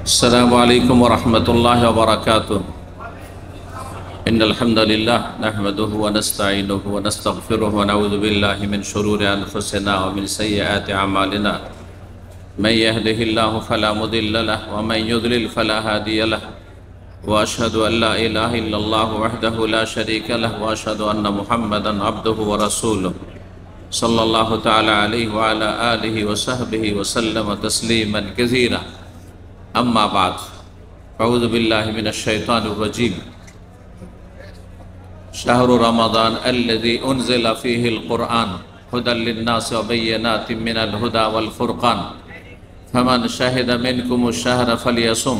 السلام عليكم ورحمة الله وبركاته. إن الحمد لله نحمده ونستعينه ونستغفره ونعوذ بالله من شرور أنفسنا ومن سيئات أعمالنا. من يهده الله فلا مضل له ومن يضلل فلا هادي له. وأشهد أن لا إله إلا الله وحده لا شريك له وأشهد أن محمدا عبده ورسوله صلى الله تعالى عليه وعلى آله وصحبه وسلم تسليما كثيرا. أما بعد أعوذ بالله من الشيطان الرجيم. شهر رمضان الذي أنزل فيه القرآن هدى للناس وبينات من الهدى والفرقان فمن شهد منكم الشهر فليصم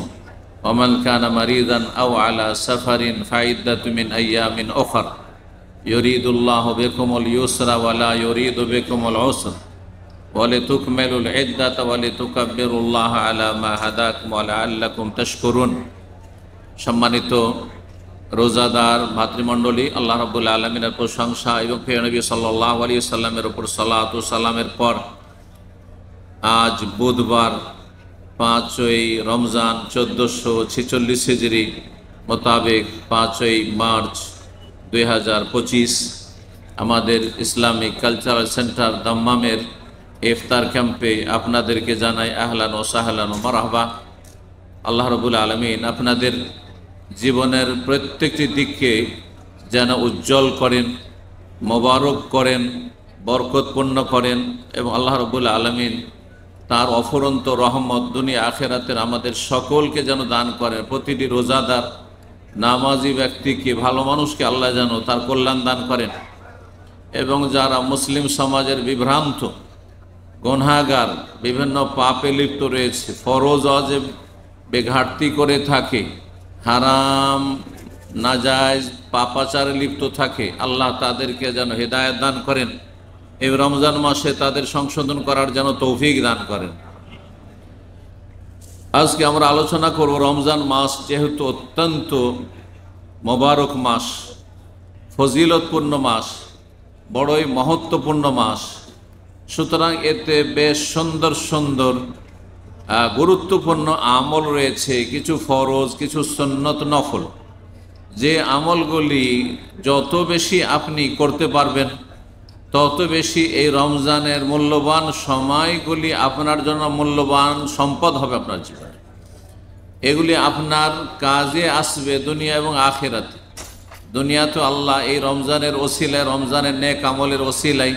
ومن كان مريضا أو على سفر فعدة من أيام أخر يريد الله بكم اليسر ولا يريد بكم العسر ولتكملوا العدة ولتكبروا الله على ما هداكم ولعلكم تشكرون. সম্মানিত রোজাদার ভাতৃমণ্ডলী, আল্লাহ রাব্বুল আলামিনের প্রশংসা এবং প্রিয় নবী সাল্লাল্লাহু আলাইহি সাল্লামের উপর সালাত ও সালামের পর আজ বুধবার 5ই রমজান 1446 হিজরি মোতাবেক 5ই মার্চ 2025 আমাদের ইসলামিক কালচারাল সেন্টার দাম্মামের ইফতার ক্যাম্পে আপনাদেরকে জানাই আহলান ও সাহলান ও মারহাবা। আল্লাহ রাব্বুল আলামিন আপনাদের জীবনের প্রত্যেকটি দিককে যেন উজ্জ্বল করেন, মোবারক করেন, বরকতপূর্ণ করেন এবং আল্লাহ রাব্বুল আলামিন তার অফুরন্ত রহমত দুনিয়া আখিরাতের আমাদের সকলকে যেন দান করেন। প্রতিটি রোজাদার নামাজি ব্যক্তিকে, ভালো মানুষকে আল্লাহ যেন তার কল্যাণ দান করেন এবং যারা মুসলিম সমাজের বিভ্রান্ত গুনাহগার বিভিন্ন পাপে লিপ্ত রয়েছে, ফরজ ওয়াজিব বেঘাটতি করে থাকে, হারাম নাজায়েজ পাপাচারে লিপ্ত থাকে, আল্লাহ তাদেরকে যেন হেদায়েত দান করেন। এই রমজান মাসে তাদের সংশোধন করার যেন তৌফিক দান করেন। আজকে আমরা আলোচনা করব রমজান মাস যেহেতু অত্যন্ত মোবারক মাস, ফজিলতপূর্ণ মাস, বড়ই মহত্বপূর্ণ মাস, সুতরাং এতে বেশ সুন্দর সুন্দর গুরুত্বপূর্ণ আমল রয়েছে, কিছু ফরজ, কিছু সুন্নত নফল। যে আমলগুলি যত বেশি আপনি করতে পারবেন তত বেশি এই রমজানের মূল্যবান সময়গুলি আপনার জন্য মূল্যবান সম্পদ হবে আপনার জীবনে। এগুলি আপনার কাজে আসবে দুনিয়া এবং আখিরাতে। দুনিয়াতে আল্লাহ এই রমজানের ওসিলায়, রমজানের নেক আমলের ওসিলায়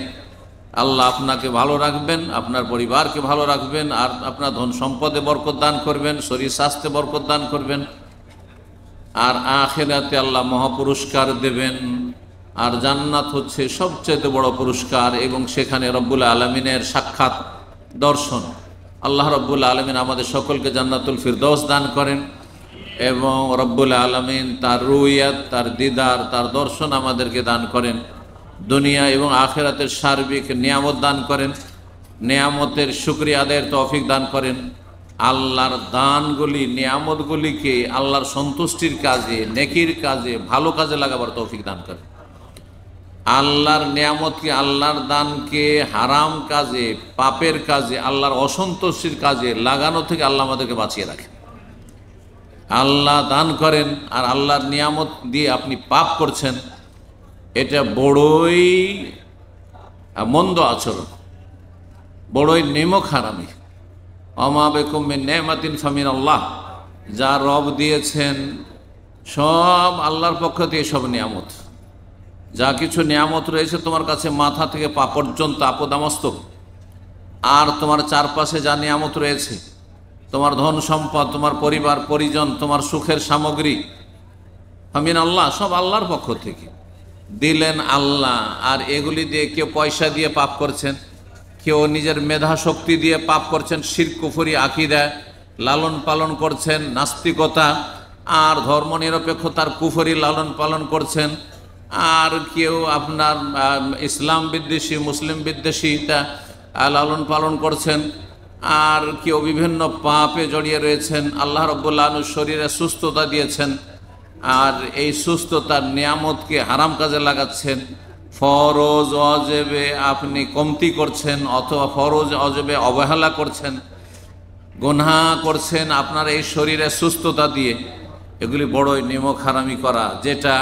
আল্লাহ আপনাকে ভালো রাখবেন, আপনার পরিবারকে ভালো রাখবেন, আর আপনার ধন সম্পদে বরকত দান করবেন, শরীর স্বাস্থ্যে বরকত দান করবেন, আর আখিরাতে আল্লাহ মহাপুরস্কার দেবেন। আর জান্নাত হচ্ছে সবচেয়ে বড় পুরস্কার এবং সেখানে রব্বুল আলমিনের সাক্ষাৎ দর্শন। আল্লাহ রব্বুল আলমিন আমাদের সকলকে জান্নাতুল ফিরদৌস দান করেন এবং রব্বুল আলমিন তার রুইয়াত, তার দিদার, তার দর্শন আমাদেরকে দান করেন। দুনিয়া এবং আখিরাতের সার্বিক নিয়ামত দান করেন, নিয়ামতের শুকরিয়া আদায়ের তৌফিক দান করেন। আল্লাহর দানগুলি, নিয়ামতগুলিকে আল্লাহর সন্তুষ্টির কাজে, নেকির কাজে, ভালো কাজে লাগাবার তৌফিক দান করেন। আল্লাহর নিয়ামতকে, আল্লাহর দানকে হারাম কাজে, পাপের কাজে, আল্লাহর অসন্তুষ্টির কাজে লাগানো থেকে আল্লাহ আমাদেরকে বাঁচিয়ে রাখেন। আল্লাহ দান করেন আর আল্লাহর নিয়ামত দিয়ে আপনি পাপ করছেন, এটা বড়ই মন্দ আচরণ, বড়ই নেমক হারামি। ওমা বিকুম মিন নি'মাতিন ফামিনাল্লাহ, যা রব দিয়েছেন সব আল্লাহর পক্ষ থেকে সব নিয়ামত। যা কিছু নিয়ামত রয়েছে তোমার কাছে, মাথা থেকে পা পর্যন্ত আপদামস্তক, আর তোমার চারপাশে যা নিয়ামত রয়েছে, তোমার ধন সম্পদ, তোমার পরিবার পরিজন, তোমার সুখের সামগ্রী, ফামিনাল্লাহ, সব আল্লাহর পক্ষ থেকে দিলেন আল্লাহ। আর এগুলি দিয়ে কেউ পয়সা দিয়ে পাপ করছেন, কেউ নিজের মেধা শক্তি দিয়ে পাপ করছেন, শিরক কুফরি আকীদা লালন পালন করছেন, নাস্তিকতা আর ধর্মনিরপেক্ষতার কুফরি লালন পালন করছেন, আর কেউ আপনার ইসলাম বিদ্বেষী, মুসলিম বিদ্বেষীটা লালন পালন করছেন, আর কেউ বিভিন্ন পাপে জড়িয়ে রয়েছেন। আল্লাহ রাব্বুল আলামিন শরীরে সুস্থতা দিয়েছেন, আর এই সুস্থতার নিয়ামতকে হারাম কাজে লাগাচ্ছেন। ফরজ ওয়াজিবে আপনি কমতি করছেন অথবা ফরজ ওয়াজিবে অবহেলা করছেন, গুনাহ করছেন আপনার এই শরীরে সুস্থতা দিয়ে, এগুলি বড়ই নেমক হারামি করা, যেটা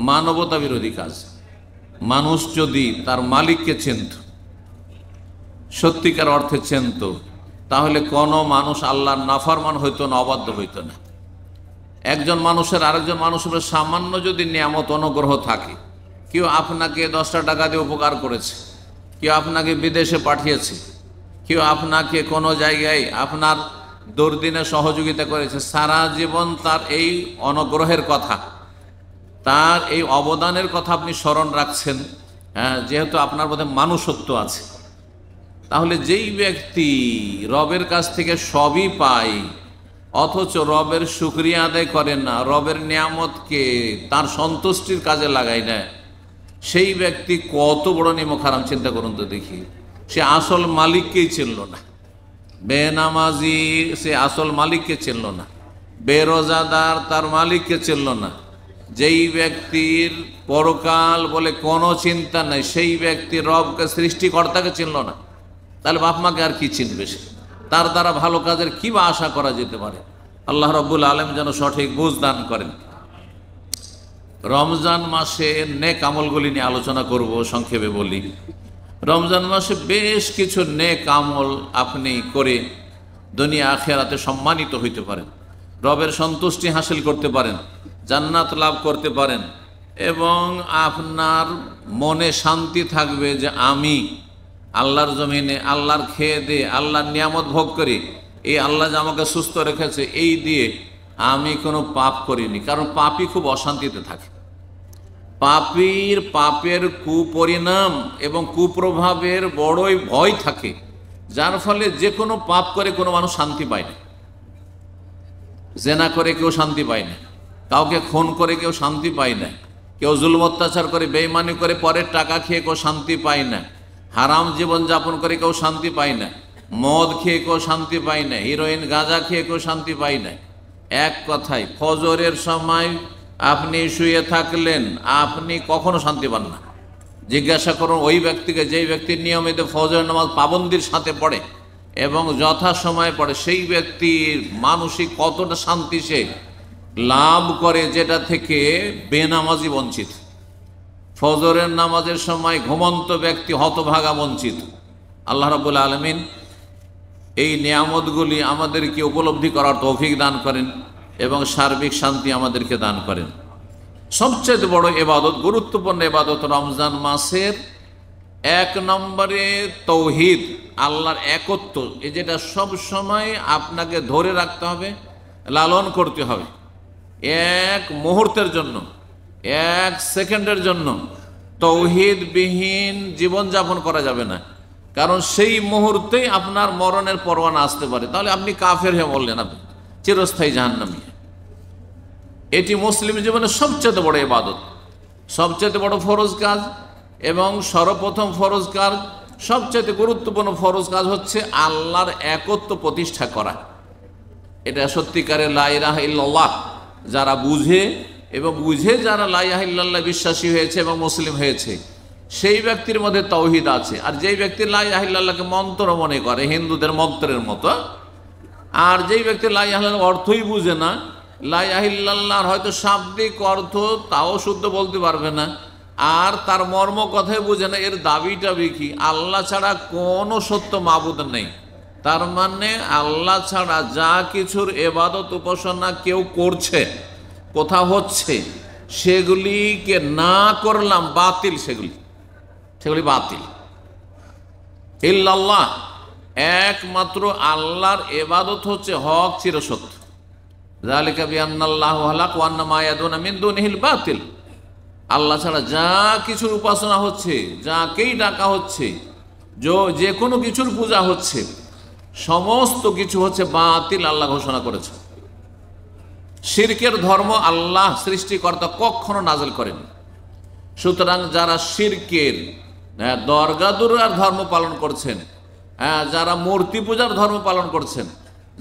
মানবতা বিরোধী কাজ। মানুষ যদি তার মালিককে চিনত, সত্যিকার অর্থে চিনত, তাহলে কোনো মানুষ আল্লাহর নাফরমান হইতো না, অবাধ্য হইতো না। একজন মানুষের আরেকজন মানুষের সামান্য যদি নিয়ামত অনুগ্রহ থাকে, কেউ আপনাকে 10টা টাকা দিয়ে উপকার করেছে, কেউ আপনাকে বিদেশে পাঠিয়েছে, কেউ আপনাকে কোনো জায়গায় আপনার দুর্দিনে সহযোগিতা করেছে, সারা জীবন তার এই অনুগ্রহের কথা, তার এই অবদানের কথা আপনি স্মরণ রাখছেন, যেহেতু আপনার মধ্যে মানুষত্ব আছে। তাহলে যেই ব্যক্তি রবের কাছ থেকে সবই পায়, অথচ রবের শুকরিয়া আদায় করেন না, রবের নিয়ামতকে তার সন্তুষ্টির কাজে লাগায় না, সেই ব্যক্তি কত বড় নিমক হারাম, চিন্তা করুন তো দেখি। সে আসল মালিককেই চিনল না। বেনামাজি সে আসল মালিককে চিনল না, বেরোজাদার তার মালিককে চিনল না। যেই ব্যক্তির পরকাল বলে কোনো চিন্তা নাই, সেই ব্যক্তি রবকে, সৃষ্টিকর্তাকে চিনল না, তাহলে বাপ মাকে আর কি চিনবে সে? তার দ্বারা ভালো কাজের কি বা আশা করা যেতে পারে? আল্লাহ রাব্বুল আলামিন যেন সঠিক বুঝ দান করেন। রমজান মাসে নেক আমলগুলি নিয়ে আলোচনা করব, সংক্ষেপে বলি। রমজান মাসে বেশ কিছু নেক আমল আপনি করে দুনিয়া আখিরাতে সম্মানিত হইতে পারেন, রবের সন্তুষ্টি হাসিল করতে পারেন, জান্নাত লাভ করতে পারেন, এবং আপনার মনে শান্তি থাকবে যে আমি আল্লাহর জমিনে আল্লাহর খেয়ে দিয়ে আল্লাহর নিয়ামত ভোগ করি, এই আল্লাহ যে আমাকে সুস্থ রেখেছে এই দিয়ে আমি কোনো পাপ করিনি। কারণ পাপী খুব অশান্তিতে থাকে, পাপের কুপরিণাম এবং কুপ্রভাবের বড়ই ভয় থাকে, যার ফলে যে কোনো পাপ করে কোনো মানুষ শান্তি পায় না। জেনা করে কেউ শান্তি পায় না, কাউকে খুন করে কেউ শান্তি পায় না, কেউ জুলুম অত্যাচার করে বেঈমানি করে পরের টাকা খেয়ে কেউ শান্তি পায় না, হারাম জীবন যাপন করে কেউ শান্তি পায় না, মদ খেয়ে কেউ শান্তি পায় না, হিরোইন গাঁজা খেয়ে কেউ শান্তি পায় না। এক কথায় ফজরের সময় আপনি শুয়ে থাকলেন, আপনি কখনো শান্তি পান না। জিজ্ঞাসা করুন ওই ব্যক্তিকে, যেই ব্যক্তি নিয়মিত ফজরের নামাজ পাবন্দির সাথে পড়ে এবং যথা সময় পড়ে, সেই ব্যক্তির মানসিক কতটা শান্তি সে লাভ করে, যেটা থেকে বেনামাজি বঞ্চিত। ফজরের নামাজের সময় ঘুমন্ত ব্যক্তি হতভাগা বঞ্চিত। আল্লাহ রাব্বুল আলামিন এই নিয়ামতগুলি আমাদেরকে উপলব্ধি করার তৌফিক দান করেন এবং সার্বিক শান্তি আমাদেরকে দান করেন। সবচেয়ে বড় ইবাদত, গুরুত্বপূর্ণ ইবাদত রমজান মাসের 1 নম্বরে তৌহিদ, আল্লাহর একত্ব, এই যেটা সব সময় আপনাকে ধরে রাখতে হবে, লালন করতে হবে। এক মুহূর্তের জন্য, 1 সেকেন্ডের জন্য তৌহিদবিহীন জীবনযাপন করা যাবে না, কারণ সেই মুহূর্তেই আপনার মরণের পরোয়ানা আসতে পারে। তাহলে আপনি কাফের হয়ে বললেন, আপনি চিরস্থায়ী জাহান্নামী। এটি মুসলিম জীবনের সবচেয়ে বড় ইবাদত, সবচেয়ে বড় ফরজ কাজ, এবং সর্বপ্রথম ফরজ কাজ, সবচেয়ে গুরুত্বপূর্ণ ফরজ কাজ হচ্ছে আল্লাহর একত্ব প্রতিষ্ঠা করা। এটা সত্যিকারের লা ইলাহা ইল্লাল্লাহ যারা বুঝে, এবং বুঝে যারা লা ইলাহা ইল্লাল্লাহ বিশ্বাসী হয়েছে এবং মুসলিম হয়েছে, সেই ব্যক্তির মধ্যে তাওহীদ আছে। আর যেই ব্যক্তি লা ইলাহা ইল্লাল্লাহকে মন্ত্র মনে করে, হিন্দুদের মন্ত্রের মতো, আর যেই ব্যক্তি লা ইলাহা ইল্লাল্লাহ অর্থই বুঝে না, লা ইলাহা ইল্লাল্লাহর হয়তো শাব্দিক অর্থ তাও শুদ্ধ বলতে পারবে না, আর তার মর্ম কথাই বুঝে না, এর দাবিটা কি আল্লাহ ছাড়া কোনো সত্য মাবুদ নেই। তার মানে আল্লাহ ছাড়া যা কিছুর ইবাদত উপাসনা কেউ করছে, কোথাও হচ্ছে, সেগুলিকে না করলাম বাতিল, সেগুলি বাতিল। ইল্লাল্লাহ, একমাত্র আল্লাহর ইবাদত হচ্ছে হক, চিরসত্য। যালিকা বিআন্নাল্লাহু হালাক ওয়া আন্না মা ইয়াদুনা মিন দুনিহিল বাতিল। আল্লাহ ছাড়া যা কিছুর উপাসনা হচ্ছে, যাকেই ডাকা হচ্ছে, যে কোনো কিছুর পূজা হচ্ছে, সমস্ত কিছু হচ্ছে বাতিল, আল্লাহ ঘোষণা করেছে। শিরকের ধর্ম আল্লাহ সৃষ্টিকর্তা কখনো নাযিল করেন। সুতরাং যারা শিরকের দরগাদুরার ধর্ম পালন করছেন, যারা মূর্তি পূজার ধর্ম পালন করছেন,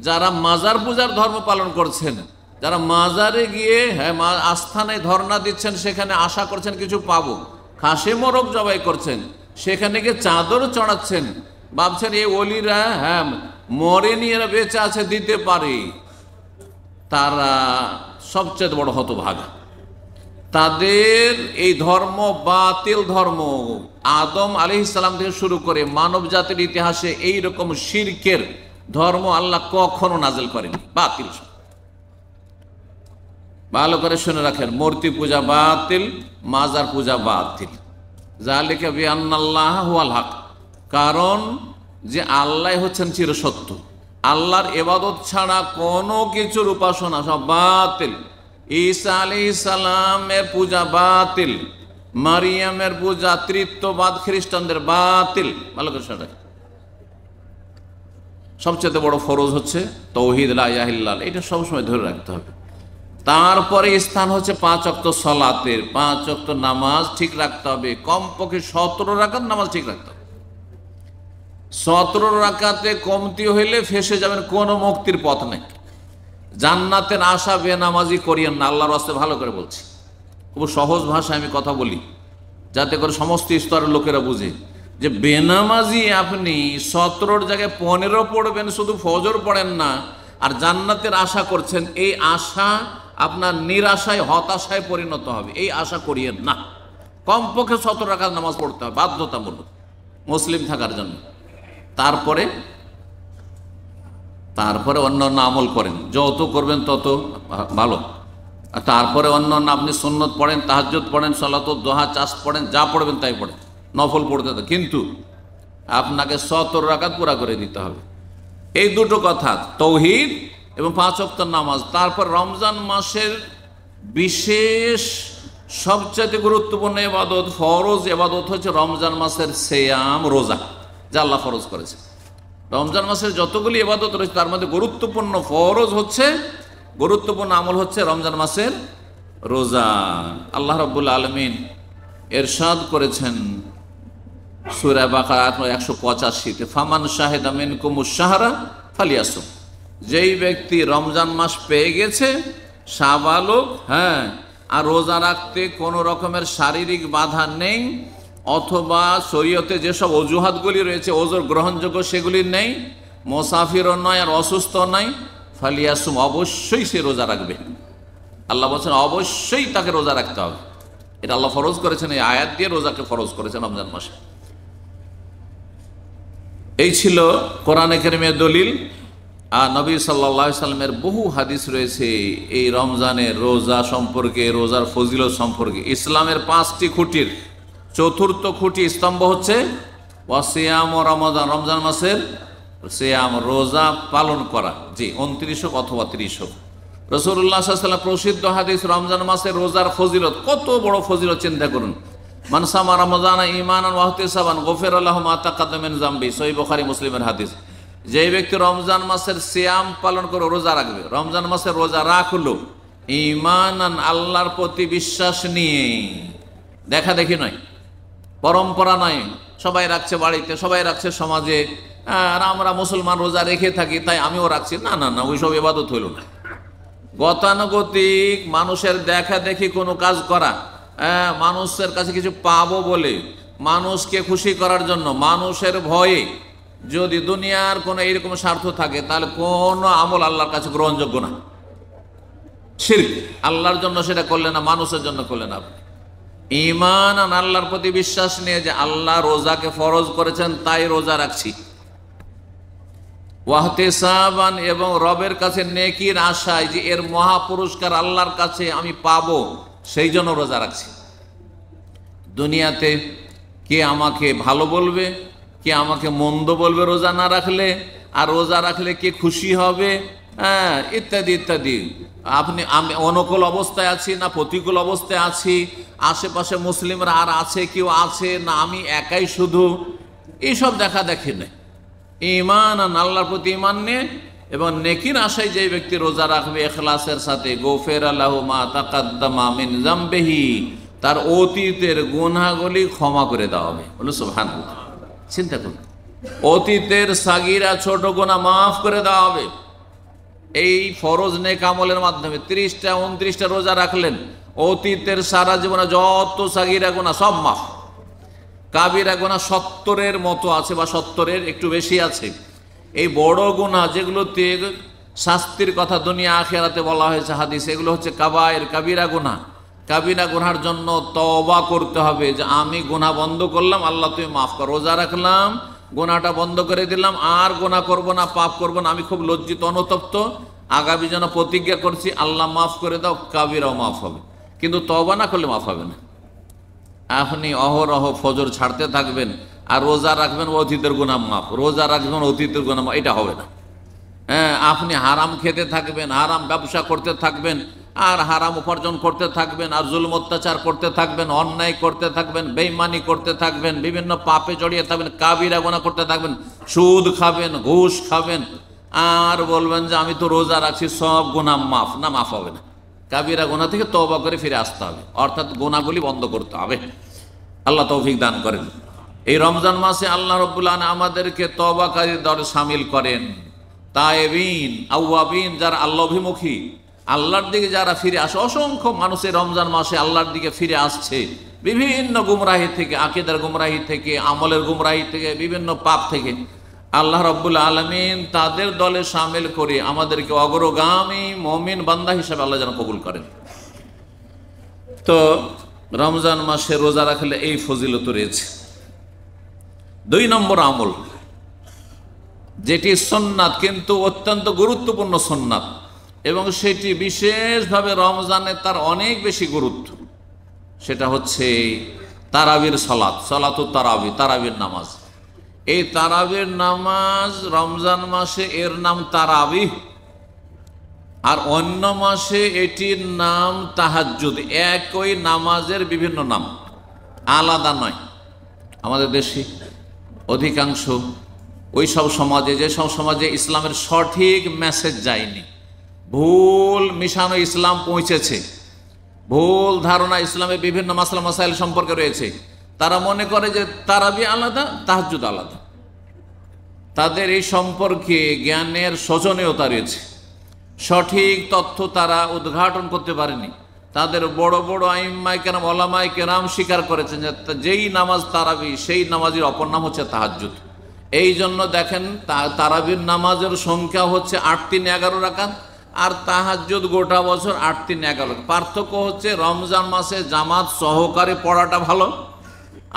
যারা মাজার পূজার ধর্ম পালন করছেন, যারা মাজারে গিয়ে আস্থানায় ধর্ণা দিচ্ছেন, সেখানে আশা করছেন কিছু পাবো, খাসি মোরগ জবাই করছেন, সেখানে গিয়ে চাদর চড়াচ্ছেন, ভাবছেন এই ওলিরা হ্যাঁ মরেনি, এরা বেঁচে আছে, দিতে পারে, তারা সবচেয়ে বড় হতভাগা। তাদের এই ধর্ম বাতিল ধর্ম। আদম আলাইহিস সালাম থেকে শুরু করে মানব জাতির ইতিহাসে এই রকম শিরকের ধর্ম আল্লাহ কখনো নাজিল করেনি। বাতিল, ভালো করে শুনে রাখেন, মূর্তি পূজা বাতিল, মাজার পূজা বাতিল। যালিকা বিআন্নাল্লাহ হুয়াল হক, কারণ যে আল্লাহ হচ্ছেন চিরসত্য, আল্লাহর ইবাদত ছাড়া কোনো কিছুর উপাসনা সব বাতিল। ঈসা আলাইহিস সালামের পূজা বাতিল, মারিয়ামের পূজা তৃতীয়বাদ খ্রিস্টানদের বাতিল। ভালো করে শুনে রাখেন, সবচেয়ে বড় ফরজ হচ্ছে তাওহীদ লা ইলাহা ইল্লাল্লাহ, এটা সবসময় ধরে রাখতে হবে। তারপরে স্থান হচ্ছে 5 ওয়াক্ত সালাতের, 5 ওয়াক্ত নামাজ ঠিক রাখতে হবে, কমপক্ষে 17 রাকাত নামাজ ঠিক রাখতে হবে। 17 রাকাতে কমতি হইলে ফেসে যাবেন, কোনো মুক্তির পথ নেই। জান্নাতের আশা বেনামাজি করিয়েন না, আল্লাহর রাস্তায় ভালো করে বলছি, খুব সহজ ভাষায় আমি কথা বলি যাতে করে সমস্ত স্তরের লোকেরা বুঝে যে বেনামাজি আপনি 17 জায়গায় 15 পড়বেন, শুধু ফজর পড়েন না, আর জান্নাতের আশা করছেন, এই আশা আপনার নিরাশায় হতাশায় পরিণত হবে। এই আশা করিয়েন না, কমপক্ষে 17 রাকাত নামাজ পড়তে হবে বাধ্যতামূলক মুসলিম থাকার জন্য। তারপরে অন্যান্য আমল করেন, যত করবেন তত ভালো। আর তারপরে অন্যান্য আপনি সুন্নত পড়েন, তাহাজ্জুদ পড়েন, সালাতুদ দুহা, চাষ পড়েন, যা পড়বেন তাই পড়েন, নফল পড়তে হবে, কিন্তু আপনাকে 17 রাকাত পুরা করে দিতে হবে। এই দুটো কথা, তাওহীদ এবং 5 ওয়াক্ত নামাজ। তারপর রমজান মাসের বিশেষ সবচেয়ে গুরুত্বপূর্ণ ইবাদত, ফরজ ইবাদত হচ্ছে রমজান মাসের সিয়াম, রোজা, যা আল্লাহ ফরজ করেছে। রমজান মাসের যতগুলি ইবাদত রয়েছে তার মধ্যে গুরুত্বপূর্ণ ফরজ হচ্ছে, গুরুত্বপূর্ণ আমল হচ্ছে রমজান মাসের রোজা। আল্লাহ রাব্বুল আলামিন ইরশাদ করেছেন সূরা বাকারা 185-তে, ফামান শাহিদা মিনকুমুশ শাহরা ফালিয়াসুম, যেই ব্যক্তি রমজান মাস পেয়ে গেছে, সাবালক, হ্যাঁ, আর রোজা রাখতে কোনো রকমের শারীরিক বাধা নেই, অথবা শরীয়তে যেসব অজুহাতগুলি রয়েছে ওজোর গ্রহণযোগ্য সেগুলি নেই, মুসাফিরও নয় আর অসুস্থ নয়, ফালিয়াসুম, অবশ্যই সে রোজা রাখবে। আল্লাহ বলছেন অবশ্যই তাকে রোজা রাখতে হবে। এটা আল্লাহ ফরজ করেছেন, এই আয়াত দিয়ে রোজাকে ফরজ করেছেন রমজান মাসে। এই ছিল কোরআনে কারীমের দলিল। আর নবী সাল্লাল্লাহু আলাইহি সাল্লামের বহু হাদিস রয়েছে এই রমজানের রোজা সম্পর্কে, রোজার ফজিলত সম্পর্কে। ইসলামের 5টি খুঁটির চতুর্থ খুঁটি স্তম্ভ হচ্ছে ওয়াসিয়াম ও রমাদান, রমজান মাসের সিয়াম, রোজা পালন করা। জি, 29 হোক অথবা 30 হোক। রাসূলুল্লাহ সাল্লাল্লাহু আলাইহি ওয়াসাল্লাম প্রসিদ্ধ হাদিস, রমজান মাসের রোজার ফজিলত, কত বড় ফজিলত চিন্তা করুন। মান সামা রমাদানা ঈমানান ওয়া ইহতিসাবান গুফিরা লাহু মা তাকাদ্দামা মিন যামবি, সহিহ বুখারী মুসলিমের হাদিস। যে ব্যক্তি রমজান মাসের সিয়াম পালন করে, রোজা রাখবে, রমজান মাসের রোজা রাখলো ঈমানান, আল্লাহর প্রতি বিশ্বাস নিয়ে, দেখা দেখি নয়, পরম্পরা নয়, সবাই রাখছে বাড়িতে, সবাই রাখছে সমাজে, আর আমরা মুসলমান রোজা রেখে থাকি তাই আমিও রাখছি, না না না, ওইসব ইবাদত হইল না। গতানুগতিক মানুষের দেখা দেখি কোনো কাজ করা, মানুষের কাছে কিছু পাবো বলে, মানুষকে খুশি করার জন্য, মানুষের ভয়ে, যদি দুনিয়ার কোনো এইরকম স্বার্থ থাকে তাহলে কোনো আমল আল্লাহর কাছে গ্রহণযোগ্য না, শিরক। আল্লাহর জন্য সেটা করলে না, মানুষের জন্য করলে না। ঈমান আর আল্লাহর প্রতি বিশ্বাস নিয়ে যে আল্লাহ রোজাকে ফরজ করেছেন তাই রোজা রাখছি, ওয়াহতিসাবান, এবং রবের কাছে নেকির আশায় যে এর মহা পুরস্কার আল্লাহর কাছে আমি পাবো, সেই জন্য রোজা রাখছি। দুনিয়াতে কে আমাকে ভালো বলবে, কে আমাকে মন্দ বলবে রোজা না রাখলে, আর রোজা রাখলে কে খুশি হবে, হ্যাঁ, ইত্যাদি ইত্যাদি। আমি অনুকূল অবস্থায় আছি না প্রতিকূল অবস্থায় আছি, আশেপাশে মুসলিমরা আর আছে, কেউ আছে না আমি একাই শুধু, এইসব দেখা দেখি নেই। ঈমান আর আল্লাহর প্রতি ঈমান নিয়ে এবং নেকির আশায় যে ব্যক্তি রোজা রাখবে ইখলাসের সাথে, গুফিরা লাহু মা তাকাদ্দামা মিন যামবিহি, তার অতীতের গুনাহগুলি ক্ষমা করে দেওয়া হবে। বলো সুবহানাল্লাহ। চিন্তা করুন, অতীতের সাগীরা ছোট গুনাহ মাফ করে দেওয়া হবে এই ফরজ নেক আমলের মাধ্যমে। 30টা 29টা রোজা রাখলেন, অতীতের সারা জীবনে যত সাগীরা গুনাহ সব মাফ। কাবিরা গুনাহ 70-এর মতো আছে বা 70-এর একটু বেশি আছে। এই বড় গুনাহ যেগুলোতে শাস্তির কথা দুনিয়া আখিরাতে বলা হয়েছে হাদিসে, এগুলো হচ্ছে কাবায়ের, কাবিরা গুনাহ। কাবিরা গুনার জন্য তওবা করতে হবে যে আমি গুনাহ বন্ধ করলাম, আল্লাহ তুমি মাফ করো। রোজা রাখলাম, গুনাহটা বন্ধ করে দিলাম, আর গুনাহ করব না, পাপ করব না, আমি খুব লজ্জিত অনুতপ্ত, আগামী যেন প্রতিজ্ঞা করছি আল্লাহ মাফ করে দাও, কাবিরাও মাফ হবে। কিন্তু তওবা না করলে মাফ হবে না। আপনি অহরহ ফজর ছাড়তে থাকবেন আর রোজা রাখবেন অতীতের গুনাহ মাফ, রোজা রাখবেন অতীতের গুনাহ মাফ, এটা হবে না। হ্যাঁ, আপনি হারাম খেতে থাকবেন, হারাম ব্যবসা করতে থাকবেন, আর হারাম উপার্জন করতে থাকবেন, আর জুলুম অত্যাচার করতে থাকবেন, অন্যায় করতে থাকবেন, বেঈমানি করতে থাকবেন, বিভিন্ন পাপে জড়িয়ে থাকবেন, কাবিরা গুনাহ করতে থাকবেন, সুদ খাবেন, ঘুষ খাবেন, আর বলবেন যে আমি তো রোজা রাখছি সব গুনাহ মাফ, না, মাফ হবে না। কাবিরা গুনাহ থেকে তওবা করে ফিরে আসতে হবে, অর্থাৎ গুনাহগুলি বন্ধ করতে হবে। আল্লাহ তৌফিক দান করেন। এই রমজান মাসে আল্লাহ রাব্বুল আলামিন আমাদেরকে তওবাকারীর দলে শামিল করেন। তায়েবিন, আওয়াবিন, যারা আল্লাহ অভিমুখী, আল্লাহর দিকে যারা ফিরে আসে। অসংখ্য মানুষের রমজান মাসে আল্লাহর দিকে ফিরে আসছে বিভিন্ন গুমরাহি থেকে, আকীদার গুমরাহি থেকে, আমলের গুমরাহি থেকে, বিভিন্ন পাপ থেকে। আল্লাহ রাব্বুল আলামিন তাদের দলে শামিল করে আমাদেরকে অগ্রগামী মুমিন বান্দা হিসেবে আল্লাহ যেন কবুল করেন। তো রমজান মাসে রোজা রাখলে এই ফজিলত রয়েছে। 2 নম্বর আমল, যেটি সুন্নাত কিন্তু অত্যন্ত গুরুত্বপূর্ণ সুন্নাত, এবং সেটি বিশেষভাবে রমজানে তার অনেক বেশি গুরুত্ব, সেটা হচ্ছে তারাবির সালাত, সালাতুত তারাবি, তারাবির নামাজ। এই তারাবির নামাজ রমজান মাসে এর নাম তারাবি, আর অন্য মাসে এটির নাম তাহাজ্জুদ। একই নামাজের বিভিন্ন নাম, আলাদা নয়। আমাদের দেশে অধিকাংশ ওই সব সমাজে, যেসব সমাজে ইসলামের সঠিক মেসেজ যায়নি, ভুল মিশানো ইসলাম পৌঁছেছে, ভুল ধারণা ইসলামের বিভিন্ন মাসলা মাসাইল সম্পর্কে রয়েছে, তারা মনে করে যে তারাবি আলাদা, তাহাজ্জুদ আলাদা। তাদের এই সম্পর্কে জ্ঞানের শোচনীয়তা রয়েছে, সঠিক তথ্য তারা উদ্ঘাটন করতে পারেনি। তাদের বড় বড় আইম্মায়ে কেরাম, ওলামায়ে কেরাম স্বীকার করেছেন যে যেই নামাজ তারাবি সেই নামাজের অপর নাম হচ্ছে তাহাজ্জুদ। এই জন্য দেখেন তারাবির নামাজের সংখ্যা হচ্ছে 8-3-11 রাকাত, আর তাহাজ্জুদ গোটা বছর 8-3-11। পার্থক্য হচ্ছে রমজান মাসে জামাত সহকারে পড়াটা ভালো,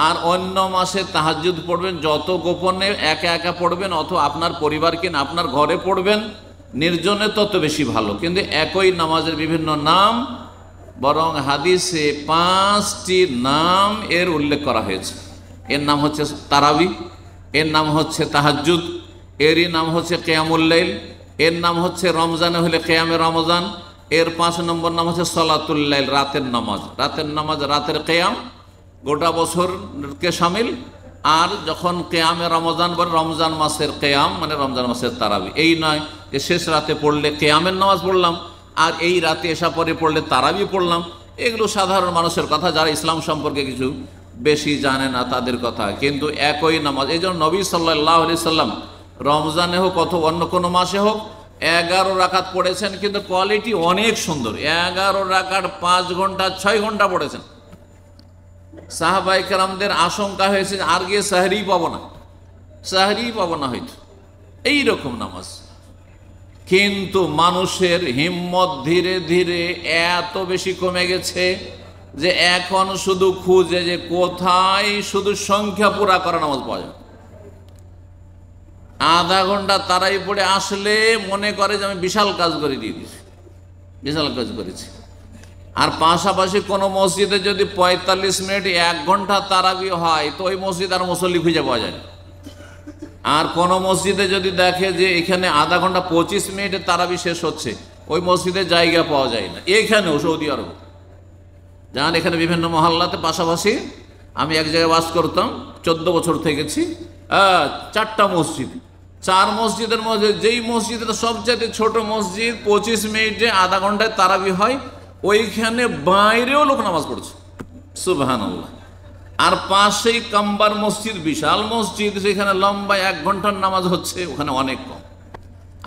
আর অন্য মাসে তাহাজ্জুদ পড়বেন যত গোপনে একা একা পড়বেন, অথবা আপনার পরিবারকে না আপনার ঘরে পড়বেন নির্জনে, তত বেশি ভালো। কিন্তু একই নামাজের বিভিন্ন নাম, বরং হাদিসে 5টি নাম এর উল্লেখ করা হয়েছে। এর নাম হচ্ছে তারাবি, এর নাম হচ্ছে তাহাজ্জুদ, এরই নাম হচ্ছে কিয়ামুল লাইল, এর নাম হচ্ছে রমজানে হলে কিয়ামে রমজান, এর 5 নম্বর নাম হচ্ছে সলাতুল লাইল, রাতের নামাজ। রাতের নামাজ, রাতের কিয়াম গোটা বছরকে শামিল, আর যখন কিয়ামে রমজান বলে রমজান মাসের কিয়াম মানে রমজান মাসের তারাবি। এই নয় যে শেষ রাতে পড়লে কিয়ামের নামাজ পড়লাম আর এই রাতে এসা পরে পড়লে তারাবি পড়লাম। এগুলো সাধারণ মানুষের কথা, যারা ইসলাম সম্পর্কে কিছু বেশি জানে না তাদের কথা। কিন্তু একই নামাজ, এই জন্য নবী সাল্লাল্লাহু আলাইহি সাল্লাম রমজানে হোক অথবা অন্য কোনো মাসে হোক 11 রাকাত পড়েছেন, কিন্তু কোয়ালিটি অনেক সুন্দর। 11 রাকাত 5 ঘন্টা 6 ঘন্টা পড়েছেন। সাহাবায়ে কেরামদের আশঙ্কা হয়েছে আর গিয়ে সাহরি পাবো না, সাহরি পাবো না হয়তো, এইরকম নামাজ। কিন্তু মানুষের হিম্মত ধীরে ধীরে এত বেশি কমে গেছে যে এখন শুধু খুঁজে যে কোথায় শুধু সংখ্যা পুরা করা নামাজ পাওয়া যায়। আধা ঘন্টা তারাই পড়ে আসলে মনে করে যে আমি বিশাল কাজ করে দিয়ে দিয়েছি, বিশাল কাজ করেছি। আর পাশাপাশি কোনো মসজিদে যদি 45 মিনিট 1 ঘন্টা তারাবি হয়, তো ওই মসজিদ আর মুসল্লি খুঁজে পাওয়া যায় না। আর কোনো মসজিদে যদি দেখে যে এখানে আধা ঘন্টা 25 মিনিটে তারাবি শেষ হচ্ছে, ওই মসজিদে জায়গা পাওয়া যায় না। এখানেও সৌদি আরব যান, এখানে বিভিন্ন মহল্লাতে পাশাপাশি আমি এক জায়গায় বাস করতাম, 14 বছর থেকেছি। 4টা মসজিদ, 4 মসজিদের মধ্যে যেই মসজিদটা সবচেয়ে ছোট মসজিদ 25 মিনিটে আধা ঘন্টায় তারাবি হয়, ওইখানে বাইরেও লোক নামাজ পড়ছে, সুবহানাল্লাহ। আর পাশেই কাম্বার মসজিদ, বিশাল মসজিদ, সেখানে লম্বা 1 ঘন্টার নামাজ হচ্ছে, ওখানে অনেক কম।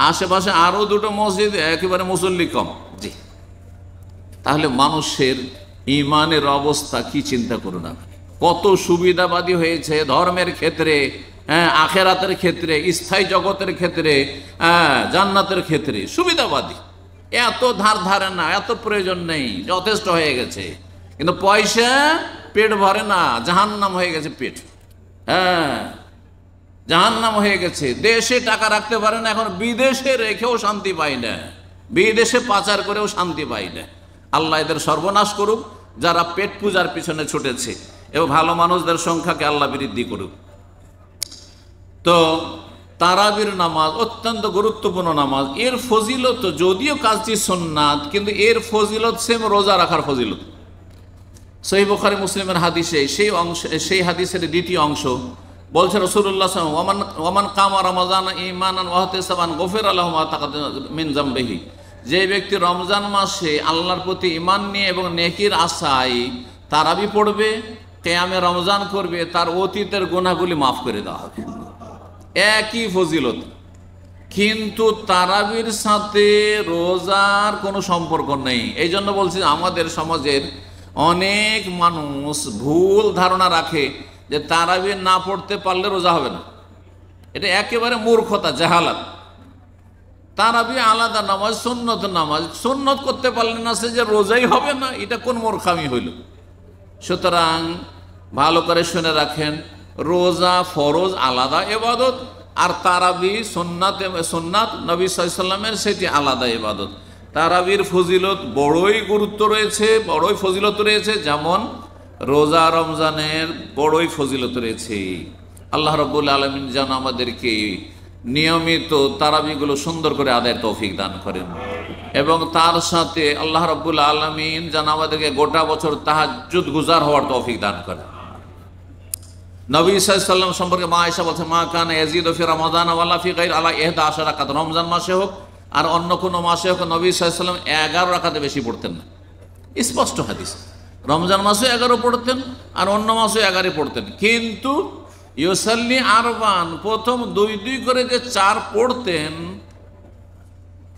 আশেপাশে আরো 2টো মসজিদ, একেবারে মুসল্লি কম। জি, তাহলে মানুষের ইমানের অবস্থা কি চিন্তা করুন আপনি। কত সুবিধাবাদী হয়েছে ধর্মের ক্ষেত্রে, হ্যাঁ, আখেরাতের ক্ষেত্রে, স্থায়ী জগতের ক্ষেত্রে, হ্যাঁ, জান্নাতের ক্ষেত্রে সুবিধাবাদী। এত ধার ধারে না, এত প্রয়োজন নেই, যথেষ্ট হয়ে গেছে। কিন্তু পয়সা পেট ভরে না, জাহান্নাম হয়ে গেছে পেট। হ্যাঁ, জাহান্নাম হয়ে গেছে। দেশে টাকা রাখতে পারে না, এখন বিদেশে রেখেও শান্তি পাই না, বিদেশে পাচার করেও শান্তি পাই না। আল্লাহ এদের সর্বনাশ করুক যারা পেট পূজার পিছনে ছুটেছে, এবং ভালো মানুষদের সংখ্যাকে আল্লাহ বৃদ্ধি করুক। তো তারাবির নামাজ অত্যন্ত গুরুত্বপূর্ণ নামাজ। এর ফজিলত, যদিও কাজটি সুন্নাত, কিন্তু এর ফজিলত সেম রোজা রাখার ফজিলত। সহিহ বুখারী মুসলিমের হাদিসে সেই হাদিসের দ্বিতীয় অংশ বলছে রাসূলুল্লাহ সাল্লাল্লাহু আলাইহি ওয়াসাল্লাম, ওয়ামান কামা রমাযান ঈমানান ওয়া ইহতিসাবান গুফিরা লাহু মা তাকাদ্দামা মিন যামবিহি। যে ব্যক্তি রমজান মাসে আল্লাহর প্রতি ঈমান নিয়ে এবং নেকির আশায় তারাবি পড়বে, কিয়ামে রমজান করবে, তার অতীতের গুনাহগুলি মাফ করে দেওয়া হবে। একই ফজিলত, কিন্তু তারাবির সাথে রোজার কোনো সম্পর্ক নেই। এই জন্য বলছি আমাদের সমাজের অনেক মানুষ ভুল ধারণা রাখে যে তারাবি না পড়তে পারলে রোজা হবে না। এটা একেবারে মূর্খতা, জাহালাত। তারাবি আলাদা নামাজ, সুন্নত নামাজ। সুন্নত করতে পারলে না সে যে রোজাই হবে না, এটা কোন মূর্খামি হইল? সুতরাং ভালো করে শুনে রাখেন, রোজা ফরজ আলাদা ইবাদত, আর তারাবি সুন্নাত নবী সাল্লাল্লাহু আলাইহি ওয়াসাল্লামের সেটি আলাদা ইবাদত। তারাবির ফজিলত বড়ই গুরুত্ব রয়েছে, বড়ই ফজিলত রয়েছে, যেমন রোজা রমজানের বড়ই ফজিলত রয়েছে। আল্লাহ রাব্বুল আলামিন যেন আমাদেরকে নিয়মিত তারাবিগুলো সুন্দর করে আদায়ের তৌফিক দান করেন, এবং তার সাথে আল্লাহ রাব্বুল আলামিন যেন আমাদেরকে গোটা বছর তাহাজ্জুদ গুজার হওয়ার তৌফিক দান করেন। নবী সাল্লাল্লাহু আলাইহি ওয়াসাল্লাম সম্পর্কে মা আয়েশা বলছেন, মা কানা ইয়াজিদু ফি রমাদান ওয়ালা ফি গায়রি আলা 11 রাকাত। রমজান মাসে হোক আর অন্য কোনো মাসে হোক নবী সাল্লাল্লাহু আলাইহি ওয়াসাল্লাম 11 রাকাতে বেশি পড়তেন না। স্পষ্ট হাদিস। রমজান মাসে 11 পড়তেন আর অন্য মাসে 11 পড়তেন, কিন্তু ইউসাল্লি আরবান, প্রথম 2 করে যে 4 পড়তেন,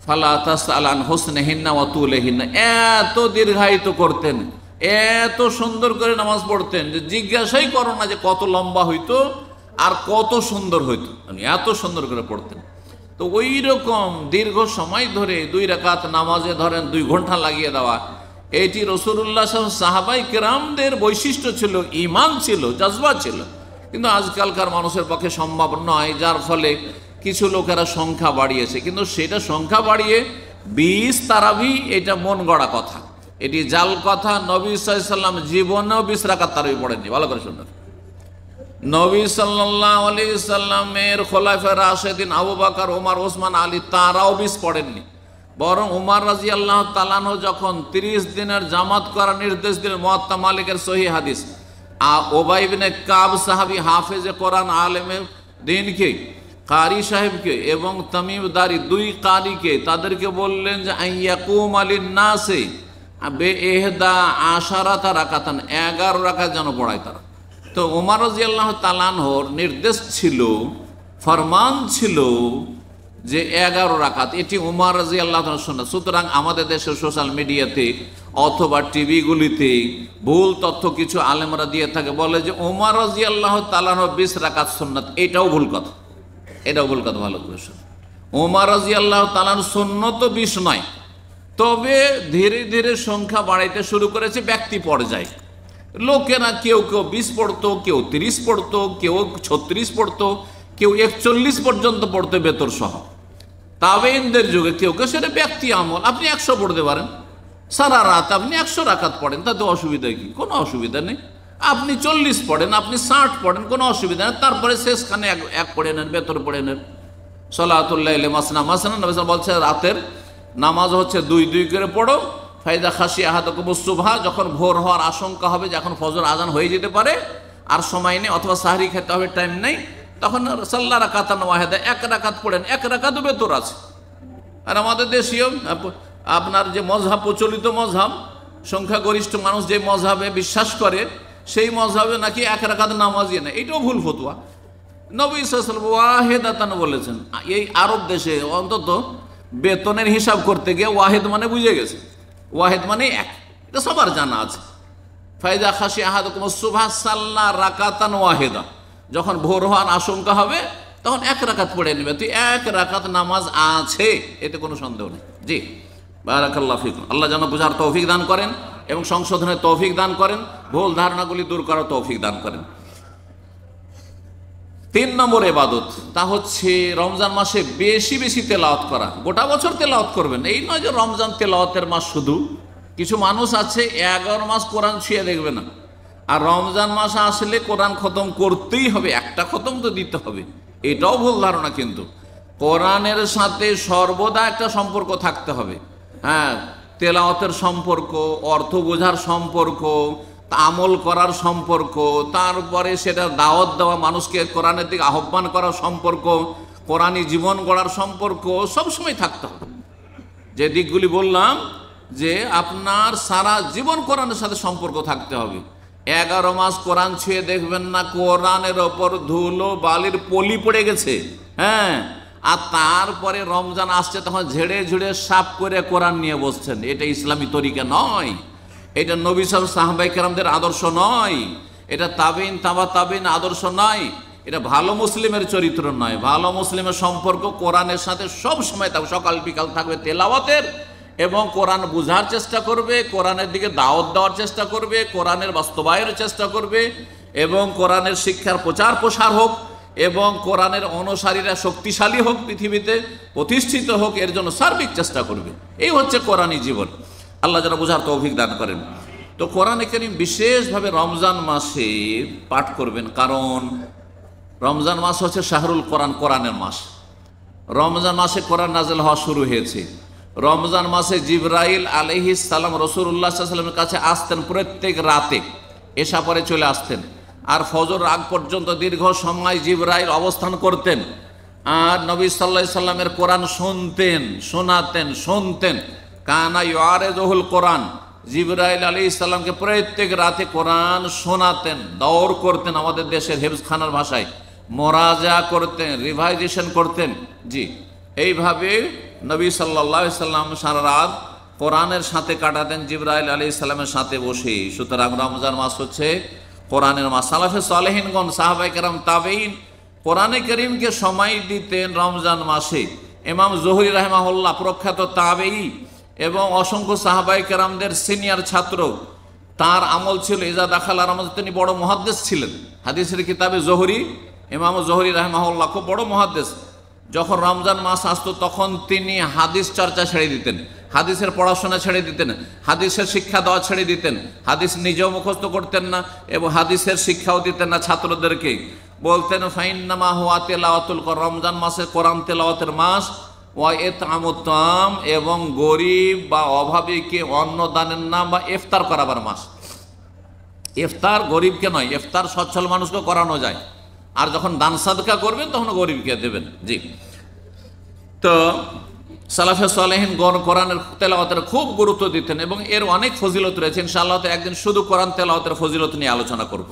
ফালা তাসআল আন হুসনিহিন্না ওয়া তুলিহিন্না, এত দীর্ঘায়িত করতেন, এত সুন্দর করে নামাজ পড়তেন যে জিজ্ঞাসাই করো না যে কত লম্বা হইতো আর কত সুন্দর হইতো, এত সুন্দর করে পড়তেন। তো ওই রকম দীর্ঘ সময় ধরে 2 রাকাত নামাজে ধরেন 2 ঘন্টা লাগিয়ে দেওয়া, এটি রাসূলুল্লাহ সাহাবাই কেরামদের বৈশিষ্ট্য ছিল, ঈমান ছিল, জজবা ছিল। কিন্তু আজকালকার মানুষের পক্ষে সম্ভব নয়, যার ফলে কিছু লোকেরা সংখ্যা বাড়িয়েছে, কিন্তু সেটা সংখ্যা বাড়িয়ে 20 তারাবি, এটা মন গড়া কথা, এটি জাল কথা। নবী সাল্লাল্লাহু আলাইহি ওয়াসাল্লাম জীবনেও 20 রাকাত তারাবি পড়েননি। ভালো করে শুনুন, নবী সাল্লাল্লাহু আলাইহি ওয়াসাল্লামের খোলাফায়ে রাশিদিন আবু বকর, ওমর, ওসমান, আলী তারাও 20 পড়েননি। বরং উমর রাদিয়াল্লাহু তাআলা আনহু যখন 30 দিনের জামাত করার নির্দেশ দিলেন, মুয়াত্তা মালিকের সহিহ হাদিস, উবাই ইবনে কাব সাহাবী হাফেজে কোরআন, আলেমে দ্বীনকে, কারি সাহেবকে এবং তামিম দারি 2 কারিকে, তাদেরকে বললেন যে আইয়াকুম আলিন নাসে বে ইহদা আশারাতা রাকাতান, 11 রাকাত যেন পড়ায় তারা। তো উমর রাদিয়াল্লাহু তাআলা আনহুর নির্দেশ ছিল, ফরমান ছিল যে 11 রাকাত, এটি উমর রাদিয়াল্লাহু তাআলা সুন্নাত। সুতরাং আমাদের দেশের সোশ্যাল মিডিয়াতে অথবা টিভিগুলিতে ভুল তথ্য কিছু আলেমরা দিয়ে থাকে, বলে যে উমর রাদিয়াল্লাহু তাআলা 20 রাকাত সুন্নাত, এটাও ভুল কথা, এটাও ভুল কথা। ভালো করে শুনুন, উমর রাদিয়াল্লাহু তাআলার সুন্নত 20 নয়, তবে ধীরে ধীরে সংখ্যা বাড়াইতে শুরু করেছে ব্যক্তি পর্যায়ে। লোকেরা কেউ 20 পড়তো, কেউ 30 পড়তো, কেউ 36 পড়তো, কেউ 41 পর্যন্ত পড়তো বেতর সহ। তাবেঈনদের যুগে কেউ সেটা ব্যক্তি আমল, আপনি 100 পড়তে পারেন, সারা রাত আপনি 100 রাকাত পড়েন, তাতে অসুবিধা কি? কোনো অসুবিধা নেই। আপনি 40 পড়েন, আপনি 60 পড়েন, কোনো অসুবিধা নেই। তারপরে শেষখানে এক পড়ে নেন, বেতর পড়ে নেন। সলাতুল লাইলি মাসনা মাসনা, নবী বলছে রাতের নামাজ হচ্ছে 2 করে পড়ো। ফাইদা খাসি আহাদাকুমুস সুবহা, যখন ভোর হওয়ার আশঙ্কা হবে, যখন ফজর আজান হয়ে যেতে পারে আর সময় নেই, অথবা সাহরি খেতে হবে, টাইম নেই, তখন সাল্লা রাকাতান ওয়াহিদা, 1 রাকাত পড়েন, 1 রাকাতও বেতর আছে। আর আমাদের দেশীয় আপনার যে মজহাব, প্রচলিত মজহাব, সংখ্যাগরিষ্ঠ মানুষ যে মজহাবে বিশ্বাস করে, সেই মজহাবে নাকি 1 রাকাত নামাজই না, এটাও ভুল ফতোয়া। নবী সাল্লাল্লাহু আলাইহি ওয়াসাল্লাম ওয়াহিদাতান বলেছেন। এই আরব দেশে অন্তত বেতনের হিসাব করতে গিয়ে ওয়াহিদ মানে বুঝে গেছে, ওয়াহিদ মানে 1, এটা সবার জানা আছে। ফাইজা খাশি আহাদুকুম সুবহা সাল্লা রাকাতান ওয়াহিদা, যখন ভোর হওয়ার আশঙ্কা হবে তখন এক রাকাত পড়ে নেবে। তুই এক রাকাত নামাজ আছে, এতে কোনো সন্দেহ নেই। জি, বারাকাল্লাহু ফিকুম। আল্লাহ যেন বুঝার তৌফিক দান করেন এবং সংশোধনের তৌফিক দান করেন, ভুল ধারণাগুলি দূর করার তৌফিক দান করেন। 3 নম্বর ইবাদত, তা হচ্ছে রমজান মাসে বেশি বেশি তেলাওয়াত করা। গোটা বছর তেলাওয়াত করবেন, এই নয় যে রমজান তেলাওয়াতের মাস শুধু। কিছু মানুষ আছে 11 মাস কোরআন ছুঁয়ে দেখবে না, আর রমজান মাস আসলে কোরআন খতম করতেই হবে, একটা খতম তো দিতে হবে। এটাও ভুল ধারণা। কিন্তু কোরআনের সাথে সর্বদা একটা সম্পর্ক থাকতে হবে। হ্যাঁ, তেলাওয়াতের সম্পর্ক, অর্থ বোঝার সম্পর্ক, আমল করার সম্পর্ক, তারপরে সেটা দাওয়াত দেওয়া, মানুষকে কোরআনের দিকে আহ্বান করার সম্পর্ক, কোরআনী জীবন গড়ার সম্পর্ক সবসময় থাকতে হবে। যে দিকগুলি বললাম, যে আপনার সারা জীবন কোরআনের সাথে সম্পর্ক থাকতে হবে। 11 মাস কোরআন ছুঁয়ে দেখবেন না, কোরআনের ওপর ধুলো বালির পলি পড়ে গেছে। হ্যাঁ, আর তারপরে রমজান আসছে তখন ঝেড়ে ঝুড়ে সাফ করে কোরআন নিয়ে বসছেন। এটা ইসলামী তরিকা নয়, এটা নবী সাহাবায়ে কেরামদের আদর্শ নয়, এটা তাবিন তাবা তাবিন আদর্শ নয়, এটা ভালো মুসলিমের চরিত্র নয়। ভালো মুসলিমের সম্পর্ক কোরআনের সাথে সব সময় থাকবে, সকাল বিকাল থাকবে তেলাওয়াতের, এবং কোরআন বুঝার চেষ্টা করবে, কোরআনের দিকে দাওয়াত দেওয়ার চেষ্টা করবে, কোরআনের বাস্তবায়নের চেষ্টা করবে, এবং কোরআনের শিক্ষার প্রচার প্রসার হোক, এবং কোরআনের অনুসারীরা শক্তিশালী হোক, পৃথিবীতে প্রতিষ্ঠিত হোক, এর জন্য সার্বিক চেষ্টা করবে। এই হচ্ছে কোরআনী জীবন। আল্লাহ যারা বুঝার তৌফিক দান করেন। তো কোরআনে কারীম বিশেষভাবে রমজান মাসে পাঠ করবেন, কারণ রমজান মাস হচ্ছে শাহরুল কোরআন, কোরআনের মাস। রমজান মাসে কোরআন নাযিল হওয়া শুরু হয়েছে। রমজান মাসে জিবরাইল আলাইহিস সালাম রাসূলুল্লাহ সাল্লাল্লাহু আলাইহি ওয়াসাল্লামের কাছে আসতেন প্রত্যেক রাতে, এশা পরে চলে আসতেন, আর ফজর আগ পর্যন্ত দীর্ঘ সময় জিবরাইল অবস্থান করতেন, আর নবী সাল্লাল্লাহু আলাইহি সাল্লামের কোরআন শুনতেন, শোনাতেন, শুনতেন। কানা ইউআরিযুল কোরআন, জিবরাইল আলাইহিস সালামকে প্রত্যেক রাতে কোরআন শোনাতেন, দৌড় করতেন, আমাদের দেশের হেফজখানার ভাষায় মোরাজা করতেন, রিভাইজেশন করতেন। জি, এইভাবে নবী সাল্লাল্লাহু আলাইহি সাল্লাম সারা রাত কোরআনের সাথে কাটাতেন, জিবরাইল আলাইহিস সালামের সাথে বসে। সুতরাং রমজান মাস হচ্ছে কোরআনের মাস। সালাফে সালেহিনগণ, সাহাবায়ে কেরাম, তাবেঈন কোরআনে কারীমকে সময় দিতেন রমজান মাসে। ইমাম জুহরি রাহিমাহুল্লাহ প্রখ্যাত তাবেঈ এবং অসংখ্য সাহাবায়ে কেরামদের সিনিয়র ছাত্র, তার আমল ছিল ইজা দাখালা রমজান, তিনি বড় মুহাদ্দিস ছিলেন। হাদিসের কিতাবে জুহরি, ইমাম জুহরি রাহিমাহুল্লাহ খুব বড় মুহাদ্দিস। যখন রমজান মাস আসতো তখন তিনি হাদিস চর্চা ছেড়ে দিতেন, হাদিসের পড়াশোনা ছেড়ে দিতেন, হাদিসের শিক্ষা দেওয়া ছেড়ে দিতেন। হাদিস নিজেও মুখস্থ করতেন না এবং হাদিসের শিক্ষাও দিতেন না ছাত্রদেরকে। বলতেন ফাইন্নামা হুয়া তিলাওয়াতুল কোরআন, রমজান মাসে কোরআন তেলাওয়াতের মাস, ওয়া ইতআমুত তাম, এবং গরিব বা অভাবীকে অন্ন দানের নাম বা ইফতার করাবার মাস। ইফতার গরিবকে নয়, ইফতার সচ্ছল মানুষকে করানো যায়, আর যখন দান সাদকা করবেন তখন গরিবকে দেবেন। জি, তো সালাফে সালেহিন কোরআনের তেলাওয়াতের খুব গুরুত্ব দিতেন এবং এর অনেক ফজিলত রয়েছে। ইনশাআল্লাহ একদিন শুধু কোরআন তেলাওয়াতের ফজিলত নিয়ে আলোচনা করব।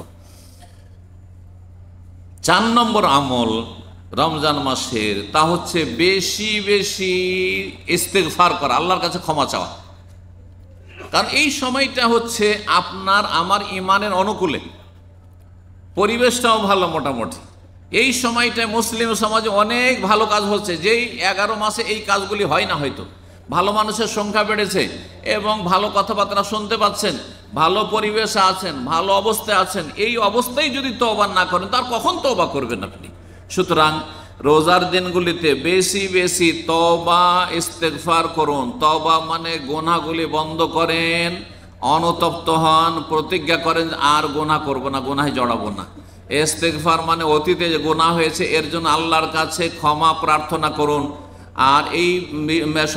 4 নম্বর আমল রমজান মাসের, তা হচ্ছে বেশি বেশি ইস্তেগফার করা, আল্লাহর কাছে ক্ষমা চাওয়া। কারণ এই সময়টা হচ্ছে আপনার আমার ইমানের অনুকূলে, পরিবেশটাও ভালো মোটামুটি। এই সময়টায় মুসলিম সমাজে অনেক ভালো কাজ হচ্ছে, যেই 11 মাসে এই কাজগুলি হয় না। হয়তো ভালো মানুষের সংখ্যা বেড়েছে এবং ভালো কথাবার্তা শুনতে পাচ্ছেন, ভালো পরিবেশে আছেন, ভালো অবস্থায় আছেন। এই অবস্থায় যদি তওবা না করেন তার কখন তওবা করবেন আপনি? সুতরাং রোজার দিনগুলিতে বেশি বেশি তওবা ইস্তেগফার করুন। তওবা মানে গুনাহগুলি বন্ধ করেন, অনুতপ্ত হন, প্রতিজ্ঞা করেন আর গুনাহ করব না, গুনাহে জড়াবো না। ইস্তেগফার মানে অতীতে যে গুনাহ হয়েছে এর জন্য আল্লাহর কাছে ক্ষমা প্রার্থনা করুন। আর এই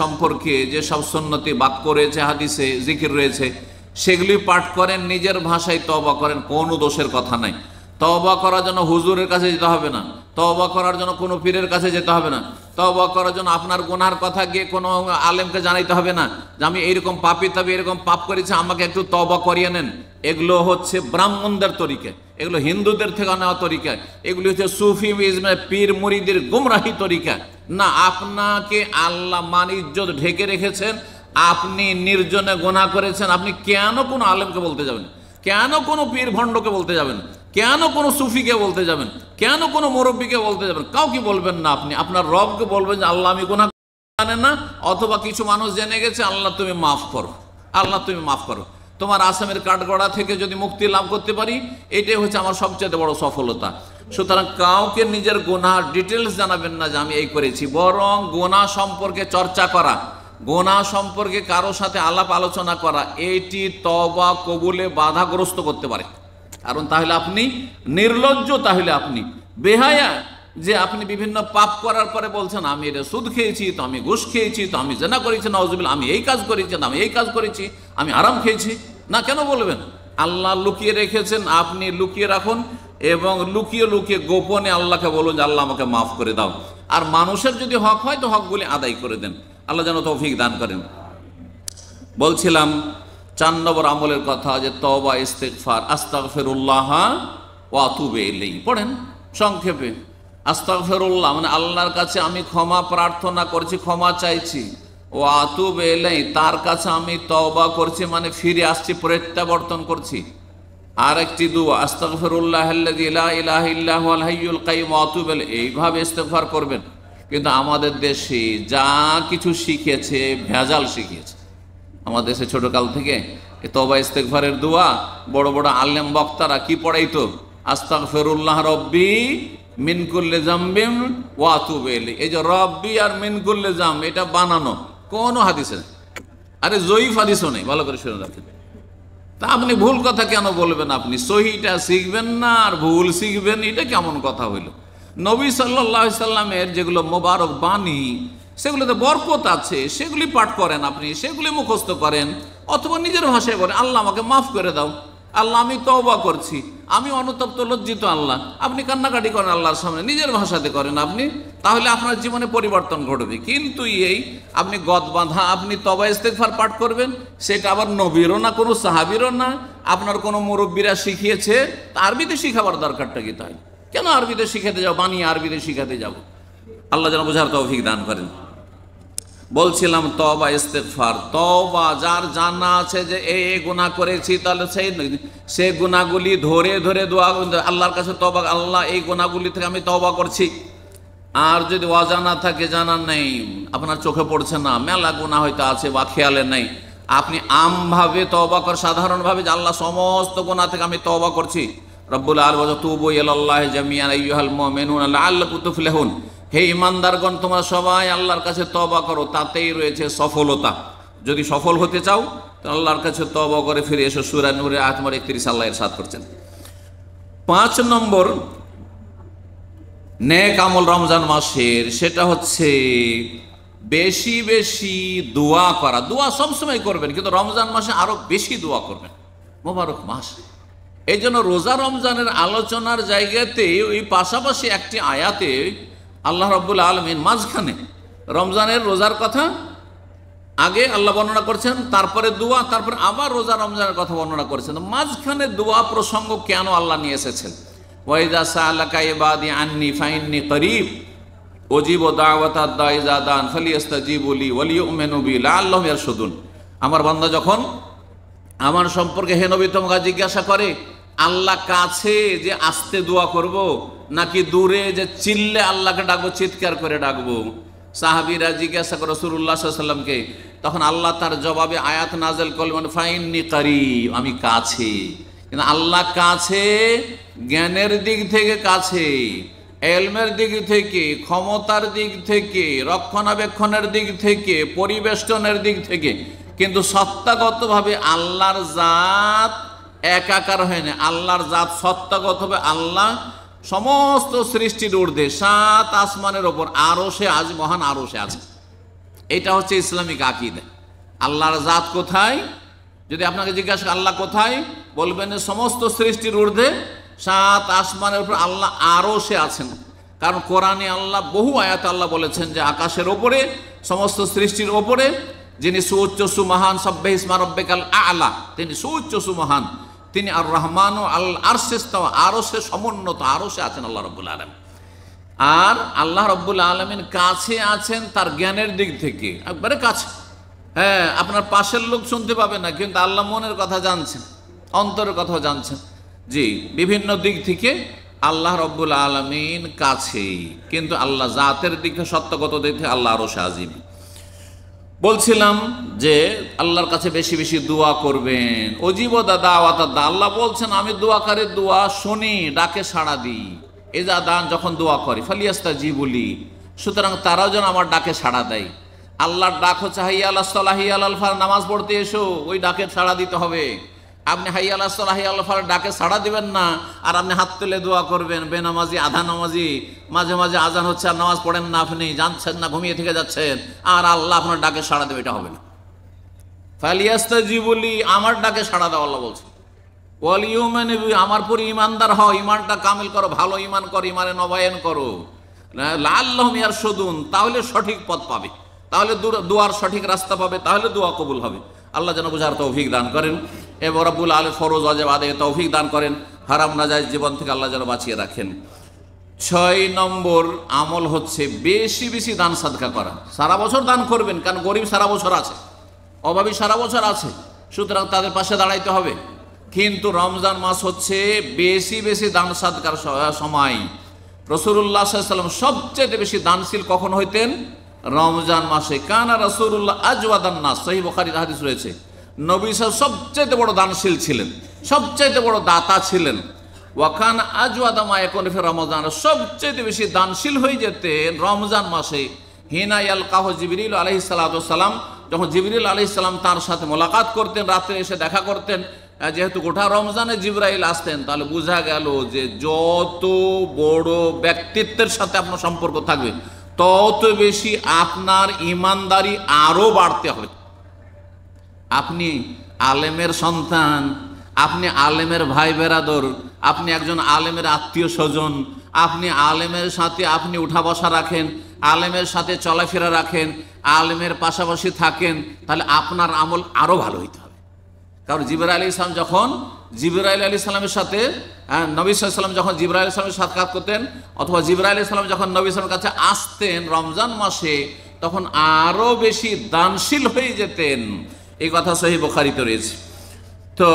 সম্পর্কে যেসব সুন্নতি বাক্য রয়েছে, হাদিসে জিকির রয়েছে, সেগুলি পাঠ করেন, নিজের ভাষায় তওবা করেন, কোনো দোষের কথা নাই। তওবা করার জন্য হুজুরের কাছে যেতে হবে না, তওবা করার জন্য কোনো পীরের কাছে যেতে হবে না, তওবা করার জন্য আপনার গুনার কথা গিয়ে কোনো আলেমকে জানাইতে হবে না যে আমি এইরকম পাপী, তবে এরকম পাপ করেছি, আমাকে একটু তওবা করিয়ে নেন। এগুলো হচ্ছে ব্রাহ্মণদের তরিকা, এগুলো হিন্দুদের থেকে নেওয়া তরিকা, এগুলি হচ্ছে সুফি ইজমে পীর মুরিদের গুমরাহি তরিকা। না, আপনাকে আল্লাহ মান ইজ্জত ঢেকে রেখেছেন, আপনি নির্জনে গুনাহ করেছেন, আপনি কেন কোনো আলেমকে বলতে যাবেন? কেন কোনো পীর ভণ্ডকে বলতে যাবেন? কেন কোনো সুফিকে বলতে যাবেন? কেন কোনো মুরব্বীকে বলতে যাবেন? কাউকে বলবেন না। আপনি আপনার রবকে বলবেন যে আল্লাহ আমি গুনাহ জানেন না, অথবা কিছু মানুষ জেনে গেছে, আল্লাহ তুমি মাফ করো, আল্লাহ তুমি মাফ করো। তোমার আসামের কাঠগড়া থেকে যদি মুক্তি লাভ করতে পারি, এটাই হচ্ছে আমার সবচেয়ে বড় সফলতা। সুতরাং কাউকে নিজের গুনাহ ডিটেলস জানাবেন না যে আমি এই করেছি, বরং গুনাহ সম্পর্কে চর্চা করা, গুনাহ সম্পর্কে কারো সাথে আলাপ আলোচনা করা, এটি তওবা কবুলে বাধাগ্রস্ত করতে পারে। কারণ তাহলে আপনি নির্লজ্জ, তাহলে আপনি বেহায়া, যে আপনি বিভিন্ন পাপ করার পরে বলছেন আমি এটা সুদ খেয়েছি, তো আমি ঘুষ খেয়েছি, তো আমি জেনা করেছি, নাউজুবিল্লাহ, আমি এই কাজ করেছি, আমি এই কাজ করেছি, আমি আরাম খেয়েছি। না, কেন বলবেন? আল্লাহ লুকিয়ে রেখেছেন, আপনি লুকিয়ে রাখুন, এবং লুকিয়ে লুকিয়ে গোপনে আল্লাহকে বলুন যে আল্লাহ আমাকে মাফ করে দাও। আর মানুষের যদি হক হয় তো হকগুলি আদায় করে দেন। আল্লাহ যেন তৌফিক দান করেন। বলছিলাম 4 নম্বর আমলের কথা, যে তওবা ইস্তিগফার, আস্তাগফিরুল্লাহ ওয়া আতুবু ইলাইহি। পড়েন সংক্ষেপে, আস্তাগফিরুল্লাহ মানে আল্লাহর কাছে আমি ক্ষমা প্রার্থনা করছি, ক্ষমা চাইছি। ওয়া আতুবু ইলাইহি তার কাছে আমি তওবা করছি, মানে ফিরে আসছি, প্রত্যাবর্তন করছি। আর একটি দোয়া, আস্তাগফিরুল্লাহাল্লাযী লা ইলাহা ইল্লা হুয়াল হাইয়ুল কাইয়্যুম ওয়া আতুবু ইলাইহি, এইভাবে ইস্তিগফার করবেন। কিন্তু আমাদের দেশে যা কিছু শিখেছে, ভেজাল শিখিয়েছে। আমাদের দেশে ছোটকাল থেকে এই তওবা ইস্তিগফারের দোয়া বড় বড় আলেম বক্তারা কি পড়াইতো? আস্তাগফিরুল্লাহ রব্বি মিন কুল্লি যামবিন ওয়া আতুবু ইলাইহি। এই যে রব্বি আর মিন কুল্লি যাম, এটা বানানো, কোনো হাদিসে নেই। আরে জয়ীফ হাদিসও নেই, ভালো করে শুনে রাখেন। তা আপনি ভুল কথা কেন বলবেন? আপনি সহিটা শিখবেন না আর ভুল শিখবেন, এটা কেমন কথা হইল? নবী সাল্লাল্লাহু আলাইহি সাল্লামের যেগুলো মোবারক বাণী, সেগুলোতে বরকত আছে, সেগুলি পাঠ করেন, আপনি সেগুলি মুখস্থ করেন, অথবা নিজের ভাষায় বলেন আল্লাহ আমাকে মাফ করে দাও, আল্লাহ আমি তওবা করছি, আমি অনুতপ্ত লজ্জিত আল্লাহ। আপনি কান্নাকাটি করেন আল্লাহর সামনে, নিজের ভাষাতে করেন আপনি, তাহলে আপনার জীবনে পরিবর্তন ঘটবে। কিন্তু এই আপনি গদ বাঁধা আপনি তওবা ইস্তিগফার পাঠ করবেন, সেটা আবার নবীরও না, কোনো সাহাবীরও না, আপনার কোনো মুরব্বীরা শিখিয়েছে, তা আরবিতে শিখাবার দরকারটা কি? তাই কেন আরবিতে শিখাতে যাও, বানিয়ে আরবিতে শিখাতে যাব? আল্লাহ যেন বোঝার তৌফিক দান করেন। বলছিলাম তওবা ইস্তিগফার, তওবা যার জানা আছে যে এই গুনাহ করেছি, তাহলে সেই গুনাহগুলি ধরে ধরে দোয়া আল্লাহর কাছে, তওবা আল্লাহ এই গুনাহগুলি থেকে আমি তওবা করছি। আর যদি অজানা থাকে, জানা নেই, আপনার চোখে পড়ছে না, মেলা গুনাহ হয়তো আছে বা খেয়ালে নেই, আপনি আমভাবে তওবা কর, সাধারণভাবে যে আল্লাহ সমস্ত গুনাহ থেকে আমি তওবা করছি। রব্বুল আলামিন তুবু ইলাল্লাহি জামিআন আইয়ুহাল মুমিনুনা লাআল্লাকুম তুফলিহুন, হে ইমানদারগণ তোমরা সবাই আল্লাহর কাছে তওবা করো, তাতেই রয়েছে সফলতা। যদি সফল হতে চাও তো আল্লাহর কাছে তওবা করে ফিরে এসো। সূরা নূরে আয়াত নম্বর 31 আল্লাহ ইরশাদ করছেন। 5 নম্বর নেক আমল রমজান মাসের, সেটা হচ্ছে বেশি বেশি দোয়া করা। দোয়া সবসময় করবেন, কিন্তু রমজান মাসে আরো বেশি দোয়া করবেন, মোবারক মাস। এই জন্য রোজা রমজানের আলোচনার জায়গাতে ওই পাশাপাশি একটি আয়াতে আল্লাহ রাব্বুল আলামিন মাঝখানে রমজানের রোজার কথা আগে আল্লাহ বর্ণনা করছেন, তারপরে দোয়া, তারপরে আবার রোজা রমজানের কথা বর্ণনা করেছেন। মাঝখানে দোয়া প্রসঙ্গ কেন আল্লাহ নিয়ে এসেছেন? ওয়াইদা সাআলাকা ইবাদি আন্নি ফাইন্নি করিব উজিবু দাওয়াতাদ দাঈ ইযা দান ফালিয়াস্তাজিবু লি ওয়া লিয়ুমিনু বি লাআল্লাহুম ইয়ারশুদুন। আমার বান্দা যখন আমার সম্পর্কে, হে নবী তোমাকে জিজ্ঞাসা করে আল্লাহ কাছে যে আস্তে দোয়া করব, নাকি দূরে যে চিল্লে আল্লাহকে ডাকবো, চিৎকার করে ডাকবো? সাহাবীরা জিজ্ঞাসা করে রাসূলুল্লাহ সাল্লাল্লাহু আলাইহি ওয়াসাল্লামকে, তখন আল্লাহ তার জবাবে আয়াত নাযিল করলেন ফাইন্নি করিব, আমি কাছে। কিন্তু আল্লাহ কাছে জ্ঞানের দিক থেকে কাছে, এলমের দিক থেকে, ক্ষমতার দিক থেকে, রক্ষণাবেক্ষণের দিক থেকে, পরিবেষ্টনের দিক থেকে, কিন্তু সত্তাগতভাবে আল্লাহর জাত একাকার হয়নি। আল্লাহর জাত সত্তাগতভাবে আল্লাহ সমস্ত সৃষ্টির ঊর্ধ্বে, 7 আসমানের ওপর আরশে আজ, মহান আরশে আছে। এটা হচ্ছে ইসলামিক আকীদা। আল্লাহর জাত কোথায়? যদি আপনাকে জিজ্ঞাসা আল্লাহ কোথায়, বলবেন সমস্ত সৃষ্টির ঊর্ধ্বে 7 আসমানের উপর আল্লাহ আরশে আছেন। কারণ কোরআনে আল্লাহ বহু আয়াত আল্লাহ বলেছেন যে আকাশের ওপরে, সমস্ত সৃষ্টির ওপরে যিনি সুউচ্চ সুমহান, সাব্বিহ ইসমা রাব্বিকাল আ'লা, তিনি সুউচ্চ সুমহান, তিনি আর রহমান আল আরশে ইস্তাওয়া, আরশে সমুন্নত, আরশে আছেন আল্লাহ রাব্বুল আলামিন। আর আল্লাহ রাব্বুল আলামিন কাছে আছেন তার জ্ঞানের দিক থেকে, একবারে কাছে। হ্যাঁ, আপনার পাশের লোক শুনতে পাবে না, কিন্তু আল্লাহ মনের কথা জানছেন। অন্তরের কথা জানছেন। জি, বিভিন্ন দিক থেকে আল্লাহ রব্বুল আলামিন কাছেই, কিন্তু আল্লাহ জাতের দিক থেকে, সত্যগত দিক থেকে আল্লাহ আরশে আজিম। বলছিলাম যে আল্লাহর কাছে বেশি বেশি দোয়া করবেন। অজিব দাদা আওয়াতাদা, আল্লাহ বলছেন আমি দোয়াকারীর দোয়া শুনি, ডাকে সাড়া দিই। এজা দান, যখন দোয়া করি, ফালিয়াস্তাজিবুলি, সুতরাং তারাও যেন আমার ডাকে সাড়া দেয়। আল্লাহর ডাক হচ্ছে হাইয়া আলাস সালাহ হাইয়া আলাল ফালাহ, নামাজ পড়তে এসো, ওই ডাকে সাড়া দিতে হবে। আপনি হাইয়া আলাস সালাহ হাইয়া আলাল ফালাহ ডাকে সাড়া দিবেন না, আর আপনি হাত তুলে দোয়া করবেন, বেনামাজি আধা নামাজি, মাঝে মাঝে আজান হচ্ছে আর নামাজ পড়েন না, আপনি জানছেন না, ঘুমিয়ে থেকে যাচ্ছেন, আর আল্লাহ আপনার ডাকে সাড়া দেবে, এটা হবে না। ফালিয়াস্তাজিবুলি, আমার ডাকে সাড়া দাও আল্লাহ বলছে। ওয়ালিউমিনু বি, আমার পরে ইমানদার হও, ইমানটা কামিল করো, ভালো ইমান করো, ইমানে নবায়ন করো। লাআল্লাহুম ইয়ারশুদুন, তাহলে সঠিক পথ পাবে, তাহলে দোয়ার সঠিক রাস্তা পাবে, তাহলে দোয়া কবুল হবে। আল্লাহ যেন বুঝার তৌফিক দান করেন এবং রব্বুল আলামিন ফরজ ওয়াজিব আদায়ে তৌফিক দান করেন, হারাম নাজায়েজ জীবন থেকে আল্লাহ যেন বাঁচিয়ে রাখেন। 6 নম্বর আমল হচ্ছে বেশি বেশি দান সাদকা করা। সারা বছর দান করবেন, কারণ গরিব সারা বছর আছে, অভাবী সারা বছর আছে, সুতরাং তাদের পাশে দাঁড়াইতে হবে। কিন্তু রমজান মাস হচ্ছে বেশি বেশি দান সাদকার সময়। রাসূলুল্লাহ সাল্লাল্লাহু আলাইহি ওয়াসাল্লাম সবচেয়ে বেশি দানশীল কখন হইতেন? রমজান মাসে। কানা রাসূলুল্লাহ আজওয়াদান নাস, সহিহ বুখারীর হাদিস রয়েছে, নবী সাল্লাল্লাহু সবচেয়ে বড় দানশীল ছিলেন, সবচেয়ে বড় দাতা ছিলেন। ওয়াকান আজওয়াদা মা ইয়াকুনু ফি রমজান, সবচেয়ে বেশি দানশীল হয়ে যেতেন রমজান মাসে। হিনা ইয়ালকাহু জিবরিল আলাইহিস সালাতু ওয়াস সালাম, যখন জিবরিল আলাইহিস সালাম তার সাথে মোলাকাত করতেন, রাতে এসে দেখা করতেন, যেহেতু গোটা রমজানে জিবরাইল আসতেন, তাহলে বোঝা গেল যে যত বড় ব্যক্তিত্বের সাথে আপনার সম্পর্ক থাকবে, তত বেশি আপনার ইমানদারি আরো বাড়তে হবে। আপনি আলেমের সন্তান, আপনি আলেমের ভাই বেরাদর, আপনি একজন আলেমের আত্মীয় স্বজন, আপনি আলেমের সাথে আপনি উঠা বসা রাখেন, আলেমের সাথে চলাফেরা রাখেন, আলেমের পাশাপাশি থাকেন, তাহলে আপনার আমল আরো ভালো হইতে হবে। কারণ জিবরাইল আলাইহিস সালাম যখন জিবরাইল আলাইহিস সালামের সাথে নবী সাল্লাল্লাহু আলাইহি ওয়াসাল্লাম যখন জিবরাইল আলাইহিস সালামের সাক্ষাৎ করতেন, অথবা জিবরাইল আলাইহিস সালাম যখন নবী সাল্লাল্লাহু আলাইহি ওয়াসাল্লামের কাছে আসতেন রমজান মাসে, তখন আরো বেশি দানশীল হয়ে যেতেন। এই কথা সহিহ বুখারীতে রয়েছে। তো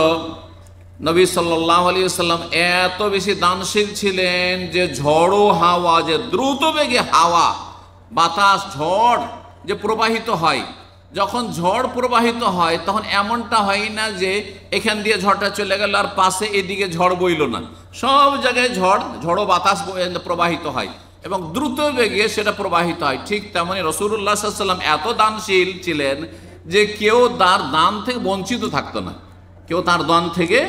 নবী সাল্লাল্লাহু আলাইহি ওয়াসাল্লাম এত বেশি দানশীল ছিলেন যে ঝড়ো হাওয়া, যে দ্রুত বেগে হাওয়া, বাতাস, ঝড় যে প্রবাহিত হয়, যখন ঝড় প্রবাহিত হয় তখন এমনটা হয় না যে এখান দিয়ে ঝড়টা চলে গেল আর পাশে এদিকে ঝড় বইল না, সব জায়গায় ঝড়ো বাতাস প্রবাহিত হয় এবং দ্রুত বেগে সেটা প্রবাহিত হয়। ঠিক তেমনি রাসূলুল্লাহ সাল্লাল্লাহু আলাইহি ওয়াসাল্লাম এত দানশীল ছিলেন যে কেউ তার দান থেকে বঞ্চিত থাকতো না, কেউ তার দান থেকে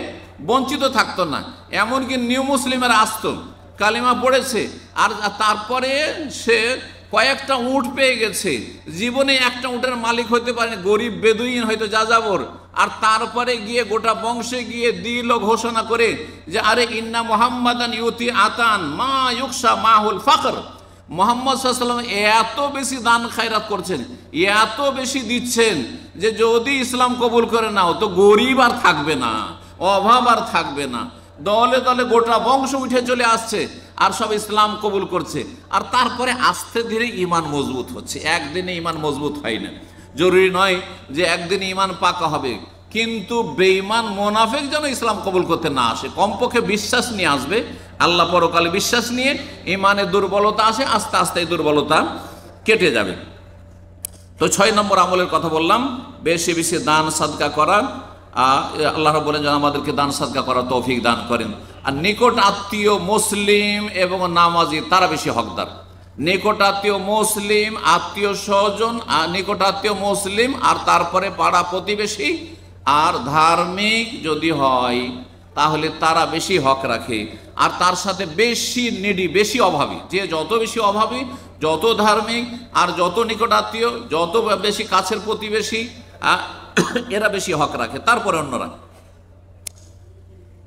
বঞ্চিত থাকতো না। এমনকি নিউ মুসলিমের আসতো, কালিমা পড়েছে, আর তারপরে সে কয়েকটা উট পেয়ে গেছে, জীবনে একটা উটের মালিক হইতে পারেনি, গরিব বেদুইন হয়তো যাযাবর, আর তারপরে গিয়ে গোটা বংশে গিয়ে দিল ঘোষণা করে যে আরে ইন্না মুহাম্মাদান ইউতি আতান মা ইউকসা মাহুল ফাকর, মুহাম্মদ সাল্লাল্লাহু আলাইহি ওয়াসাল্লাম এত বেশি দান খায়রাত করছেন, এত বেশি দিচ্ছেন যে যদি ইসলাম কবুল করে নাও তো গরিব আর থাকবে না, অভাব আর থাকবে না, দলে দলে গোটা বংশ উঠে চলে আসছে আর সব ইসলাম কবুল করছে। আর তারপরে আস্তে ধীরে ইমান মজবুত হচ্ছে, একদিনে ইমান মজবুত হয় না। জরুরি নয় যে একদিনে ইমান পাকা হবে, কিন্তু বেঈমান মুনাফিক যেন ইসলাম কবুল করতে না আসে, কমপক্ষে বিশ্বাস নিয়ে আসবে, আল্লাহ পরকালে বিশ্বাস নিয়ে। ইমানের দুর্বলতা আসে, আস্তে আস্তে এই দুর্বলতা কেটে যাবে। তো 6 নম্বর আমলের কথা বললাম, বেশি বেশি দান সাদকা করা। আল্লাহ রাব্বুল আলামিন যেন আমাদেরকে দান সাদকা করার তৌফিক দান করেন। আর নিকট আত্মীয় মুসলিম এবং নামাজি তারা বেশি হকদার। নিকট আত্মীয় মুসলিম, আত্মীয় স্বজন, নিকট আত্মীয় মুসলিম, আর তারপরে পাড়া প্রতিবেশী আর ধার্মিক যদি হয় তাহলে তারা বেশি হক রাখে। আর তার সাথে বেশি নিডি, বেশি অভাবী, যে যত বেশি অভাবী, যত ধার্মিক আর যত নিকট আত্মীয়, যত বেশি কাছের প্রতিবেশী, এরা বেশি হক রাখে, তারপরে অন্যরা।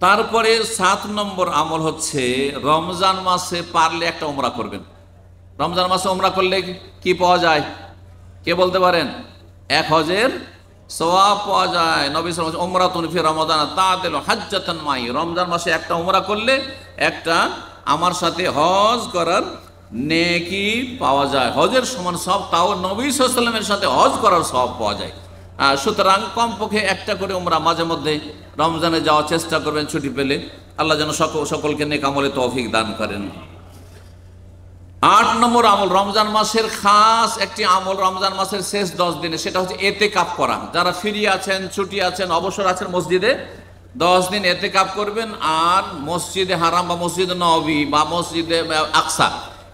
তারপরে 7 নম্বর আমল হচ্ছে রমজান মাসে পারলে একটা উমরা করবেন। রমজান মাসে উমরা করলে কি পাওয়া যায়? কে বলতে পারেন? 1 হজের সওয়াব পাওয়া যায়। নবী সাল্লাল্লাহু আলাইহি ওয়াসাল্লাম উমরাতুন ফি রমাদান তাআদিলু হাজ্জাতান মাই, রমজান মাসে একটা উমরা করলে একটা আমার সাথে হজ করার নেকি পাওয়া যায়, হজের সমান সওয়াব, তাও নবী সাল্লাল্লাহু আলাইহি ওয়াসাল্লামের সাথে হজ করার সওয়াব পাওয়া যায়। সুতরাং কমপক্ষে একটা করে উমরা মাঝে মধ্যে রমজানে যাওয়ার চেষ্টা করবেন ছুটি পেলে। আল্লাহ যেন সকলকে নেক আমলে তৌফিক দান করেন। 8 নম্বর আমল, রমজান মাসের খাস একটি আমল রমজান মাসের শেষ 10 দিনে, সেটা হচ্ছে এতেকাফ করা। যারা ফ্রি আছেন, ছুটি আছেন, অবসর আছেন, মসজিদে 10 দিন এতেকাফ করবেন। আর মসজিদে হারাম বা মসজিদে নববী বা মসজিদে আকসা,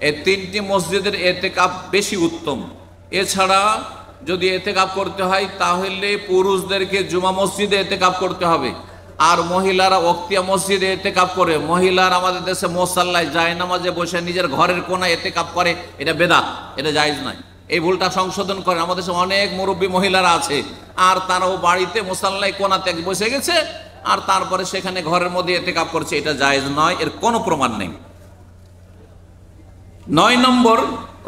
এই 3টি মসজিদের এতেকাফ বেশি উত্তম। এছাড়া যদি এতেকাফ করতে হয় তাহলে পুরুষদেরকে জুমা মসজিদে এতেকাফ করতে হবে, আর মহিলারা ওক্তিয়া মসজিদে এতেকাফ করে। মহিলারা আমাদের দেশে মুসাল্লায় জায়নামাজে বসে নিজের ঘরের কোনায় এতেকাফ করে, এটা বেদাত, এটা জায়েজ নয়। এই ভুলটা সংশোধন করে। আমাদের দেশে অনেক মুরব্বী মহিলারা আছে, আর তারাও বাড়িতে মুসাল্লায় কোনাতে বসে গেছে, আর তারপরে সেখানে ঘরের মধ্যে এতেকাফ করছে, এটা জায়েজ নয়, এর কোনো প্রমাণ নেই। 9 নম্বর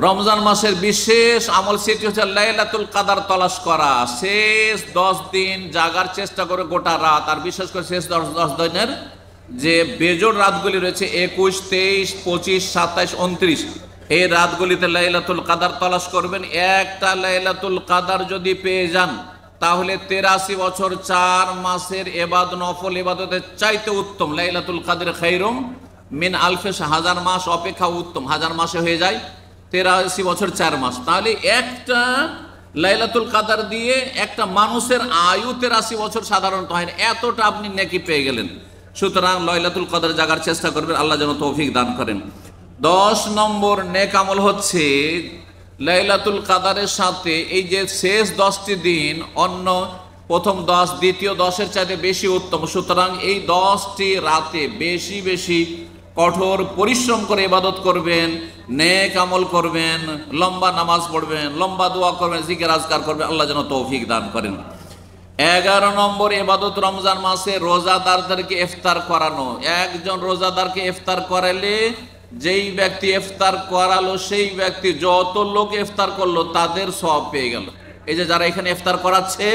রমজান মাসের বিশেষ আমল, সেটি হচ্ছে লাইলাতুল কাদার তালাশ করা। শেষ 10 দিন জাগার চেষ্টা করে গোটা রাত, আর বিশেষ করে শেষ 10 দিনের যে বেজোড় রাতগুলি রয়েছে 21, 23, 25, 27, 29, এই রাতগুলিতে লাইলাতুল কাদার তালাশ করবেন। একটা লাইলাতুল কাদার যদি পেয়ে যান তাহলে 83 বছর 4 মাসের নফল ইবাদতের চাইতে উত্তম। লাইলাতুল কাদের খায়রুম মিন আলফে, 1000 মাস অপেক্ষা উত্তম। 1000 মাসে হয়ে যায় 83 বছর 4 মাস। তাহলে একটা লাইলাতুল কাদার দিয়ে একটা মানুষের আয়ু 83 বছর সাধারণত হয় না, এতটা আপনি নেকি পেয়ে গেলেন। সুতরাং লাইলাতুল কাদার জাগার চেষ্টা করবেন, আল্লাহ যেন তৌফিক দান করেন। 10 নম্বর নেক আমল হচ্ছে লাইলাতুল কাদারের সাথে এই যে শেষ 10টি দিন অন্য প্রথম 10, দ্বিতীয় 10-এর চাইতে বেশি উত্তম। সুতরাং এই 10টি রাতে বেশি বেশি কঠোর পরিশ্রম করে ইবাদত করবেন, নেক আমল করবেন, লম্বা নামাজ পড়বেন, লম্বা দোয়া করবেন, জিকির আজকার করবেন, আল্লাহ যেন তৌফিক দান করেন। 11 নম্বর ইবাদত রমজান মাসে রোজাদারদেরকে ইফতার করানো। একজন রোজাদারকে ইফতার করালে যেই ব্যক্তি ইফতার করালো সেই ব্যক্তি যত লোক ইফতার করলো তাদের সওয়াব পেয়ে গেল। এই যে যারা এখানে ইফতার করাচ্ছে,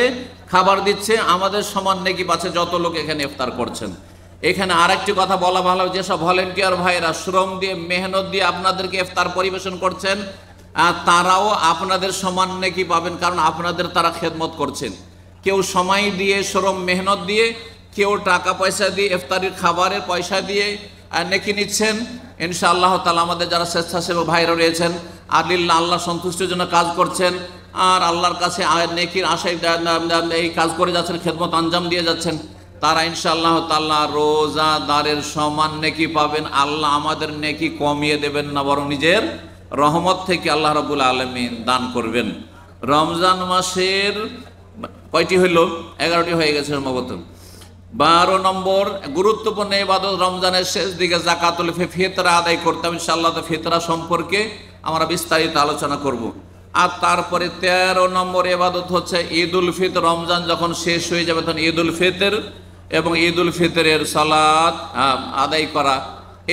খাবার দিচ্ছে, আমাদের সমান নেকি পাচ্ছে যত লোক এখানে ইফতার করছেন। এখানে আরেকটি কথা বলা ভালো, যেসব ভলেন্টিয়ার ভাইরা শ্রম দিয়ে মেহনত দিয়ে আপনাদেরকে ইফতার পরিবেশন করছেন, তারাও আপনাদের সমান নেকি পাবেন, কারণ আপনাদের তারা খেদমত করছেন। কেউ সময় দিয়ে, শ্রম মেহনত দিয়ে, কেউ টাকা পয়সা দিয়ে, ইফতারির খাবারের পয়সা দিয়ে নেকি নিচ্ছেন। ইনশাআল্লাহ তাআলা আমাদের যারা স্বেচ্ছাসেবক ভাইরা রয়েছেন, আল্লাহ আল্লাহ সন্তুষ্টির জন্য কাজ করছেন, আর আল্লাহর কাছে নেকির আশায় এই কাজ করে যাচ্ছেন, খেদমত আঞ্জাম দিয়ে যাচ্ছেন, তারা ইনশাআল্লাহ তাআলা রোজাদারের সমান নেকি পাবেন। আল্লাহ আমাদের নেকি কমিয়ে দেবেন না, বরং নিজের রহমত থেকে আল্লাহ রাব্বুল আলামিন দান করবেন। রমজান মাসের কয়টি হইল? 11টি হয়ে গেছে সম্ভবত। 12 নম্বর গুরুত্বপূর্ণ ইবাদত রমজানের শেষ দিকে যাকাতুল ফিতরা আদায় করতে হবে। ইনশাআল্লাহ তো ফিতরা সম্পর্কে আমরা বিস্তারিত আলোচনা করব। আর তারপরে 13 নম্বর ইবাদত হচ্ছে ঈদুল ফিতর। রমজান যখন শেষ হয়ে যাবে তখন ঈদুল ফিতর এবং ঈদুল ফিতরের সালাত আদায় করা,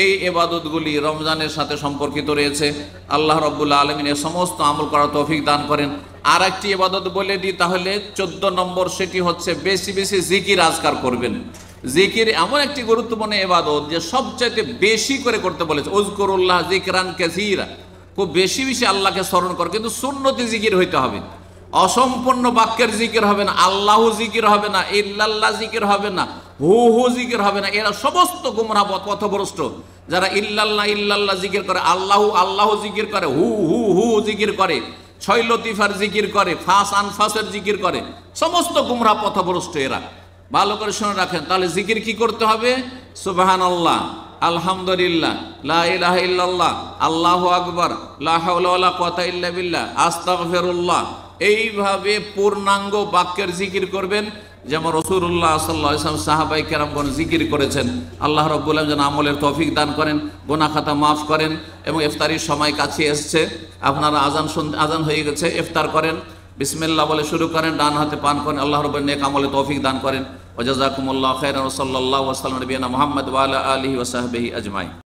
এই ইবাদতগুলি রমজানের সাথে সম্পর্কিত রয়েছে। আল্লাহ রাব্বুল আলামিন এই সমস্ত আমল করার তৌফিক দান করেন। আর একটি ইবাদত বলে দিই তাহলে 14 নম্বর, সেটি হচ্ছে বেশি বেশি জিকির আজকার করবেন। জিকির এমন একটি গুরুত্বপূর্ণ ইবাদত যে সবচাইতে বেশি করে করতে বলেছে। উযকুরুল্লাহ যিকরান কাসীরা, খুব বেশি বেশি আল্লাহকে স্মরণ কর, কিন্তু সুন্নতি জিকির হইতে হবে। অসম্পূর্ণ বাক্যের জিকির হবে না, আল্লাহু জিকির হবে না, ইল্লাল্লাহ জিকির হবে না, হু হু জিকির হবে না। এরা সমস্ত গুমরাহ পথভ্রষ্ট। যারা ইল্লাল্লাহ ইল্লাল্লাহ জিকির করে, আল্লাহু আল্লাহু জিকির করে, হু হু হু জিকির করে, ছয় লতিফার জিকির করে, ফাস আনফাসের জিকির করে, সমস্ত গুমরাহ পথভ্রষ্ট এরা। ভালো করে শুনে রাখেন। তাহলে জিকির কি করতে হবে? সুবহানাল্লাহ, আলহামদুলিল্লাহ, লা ইলাহা ইল্লাল্লাহ, আল্লাহু আকবার, লা হাওলা ওয়ালা কুওয়াতা ইল্লা বিল্লাহ, আস্তাগফিরুল্লাহ। এইভাবে পূর্ণাঙ্গ বাক্যের জিকির করবেন, যেমন রাসূলুল্লাহ সাল্লাল্লাহু আলাইহি ওয়াসাল্লাম সাহাবায়ে কেরামগণ জিকির করেছেন। আল্লাহ রাব্বুল আলামিন যেন আমলের তৌফিক দান করেন, গুনাহ খাতা মাফ করেন। এবং ইফতারির সময় কাছে এসেছে, আপনারা আজান হয়ে গেছে, ইফতার করেন, বিসমিল্লাহ বলে শুরু করেন, ডান হাতে পান করেন। আল্লাহ রাব্বুল নেক আমলে তৌফিক দান করেন। ওয়া জাযাকুমুল্লাহু খাইরান ওয়া সাল্লাল্লাহু ওয়া সাল্লাম নবিয়ানা মুহাম্মদ ওয়া আলা আলিহি ওয়া সাহবিহি আজমাইন।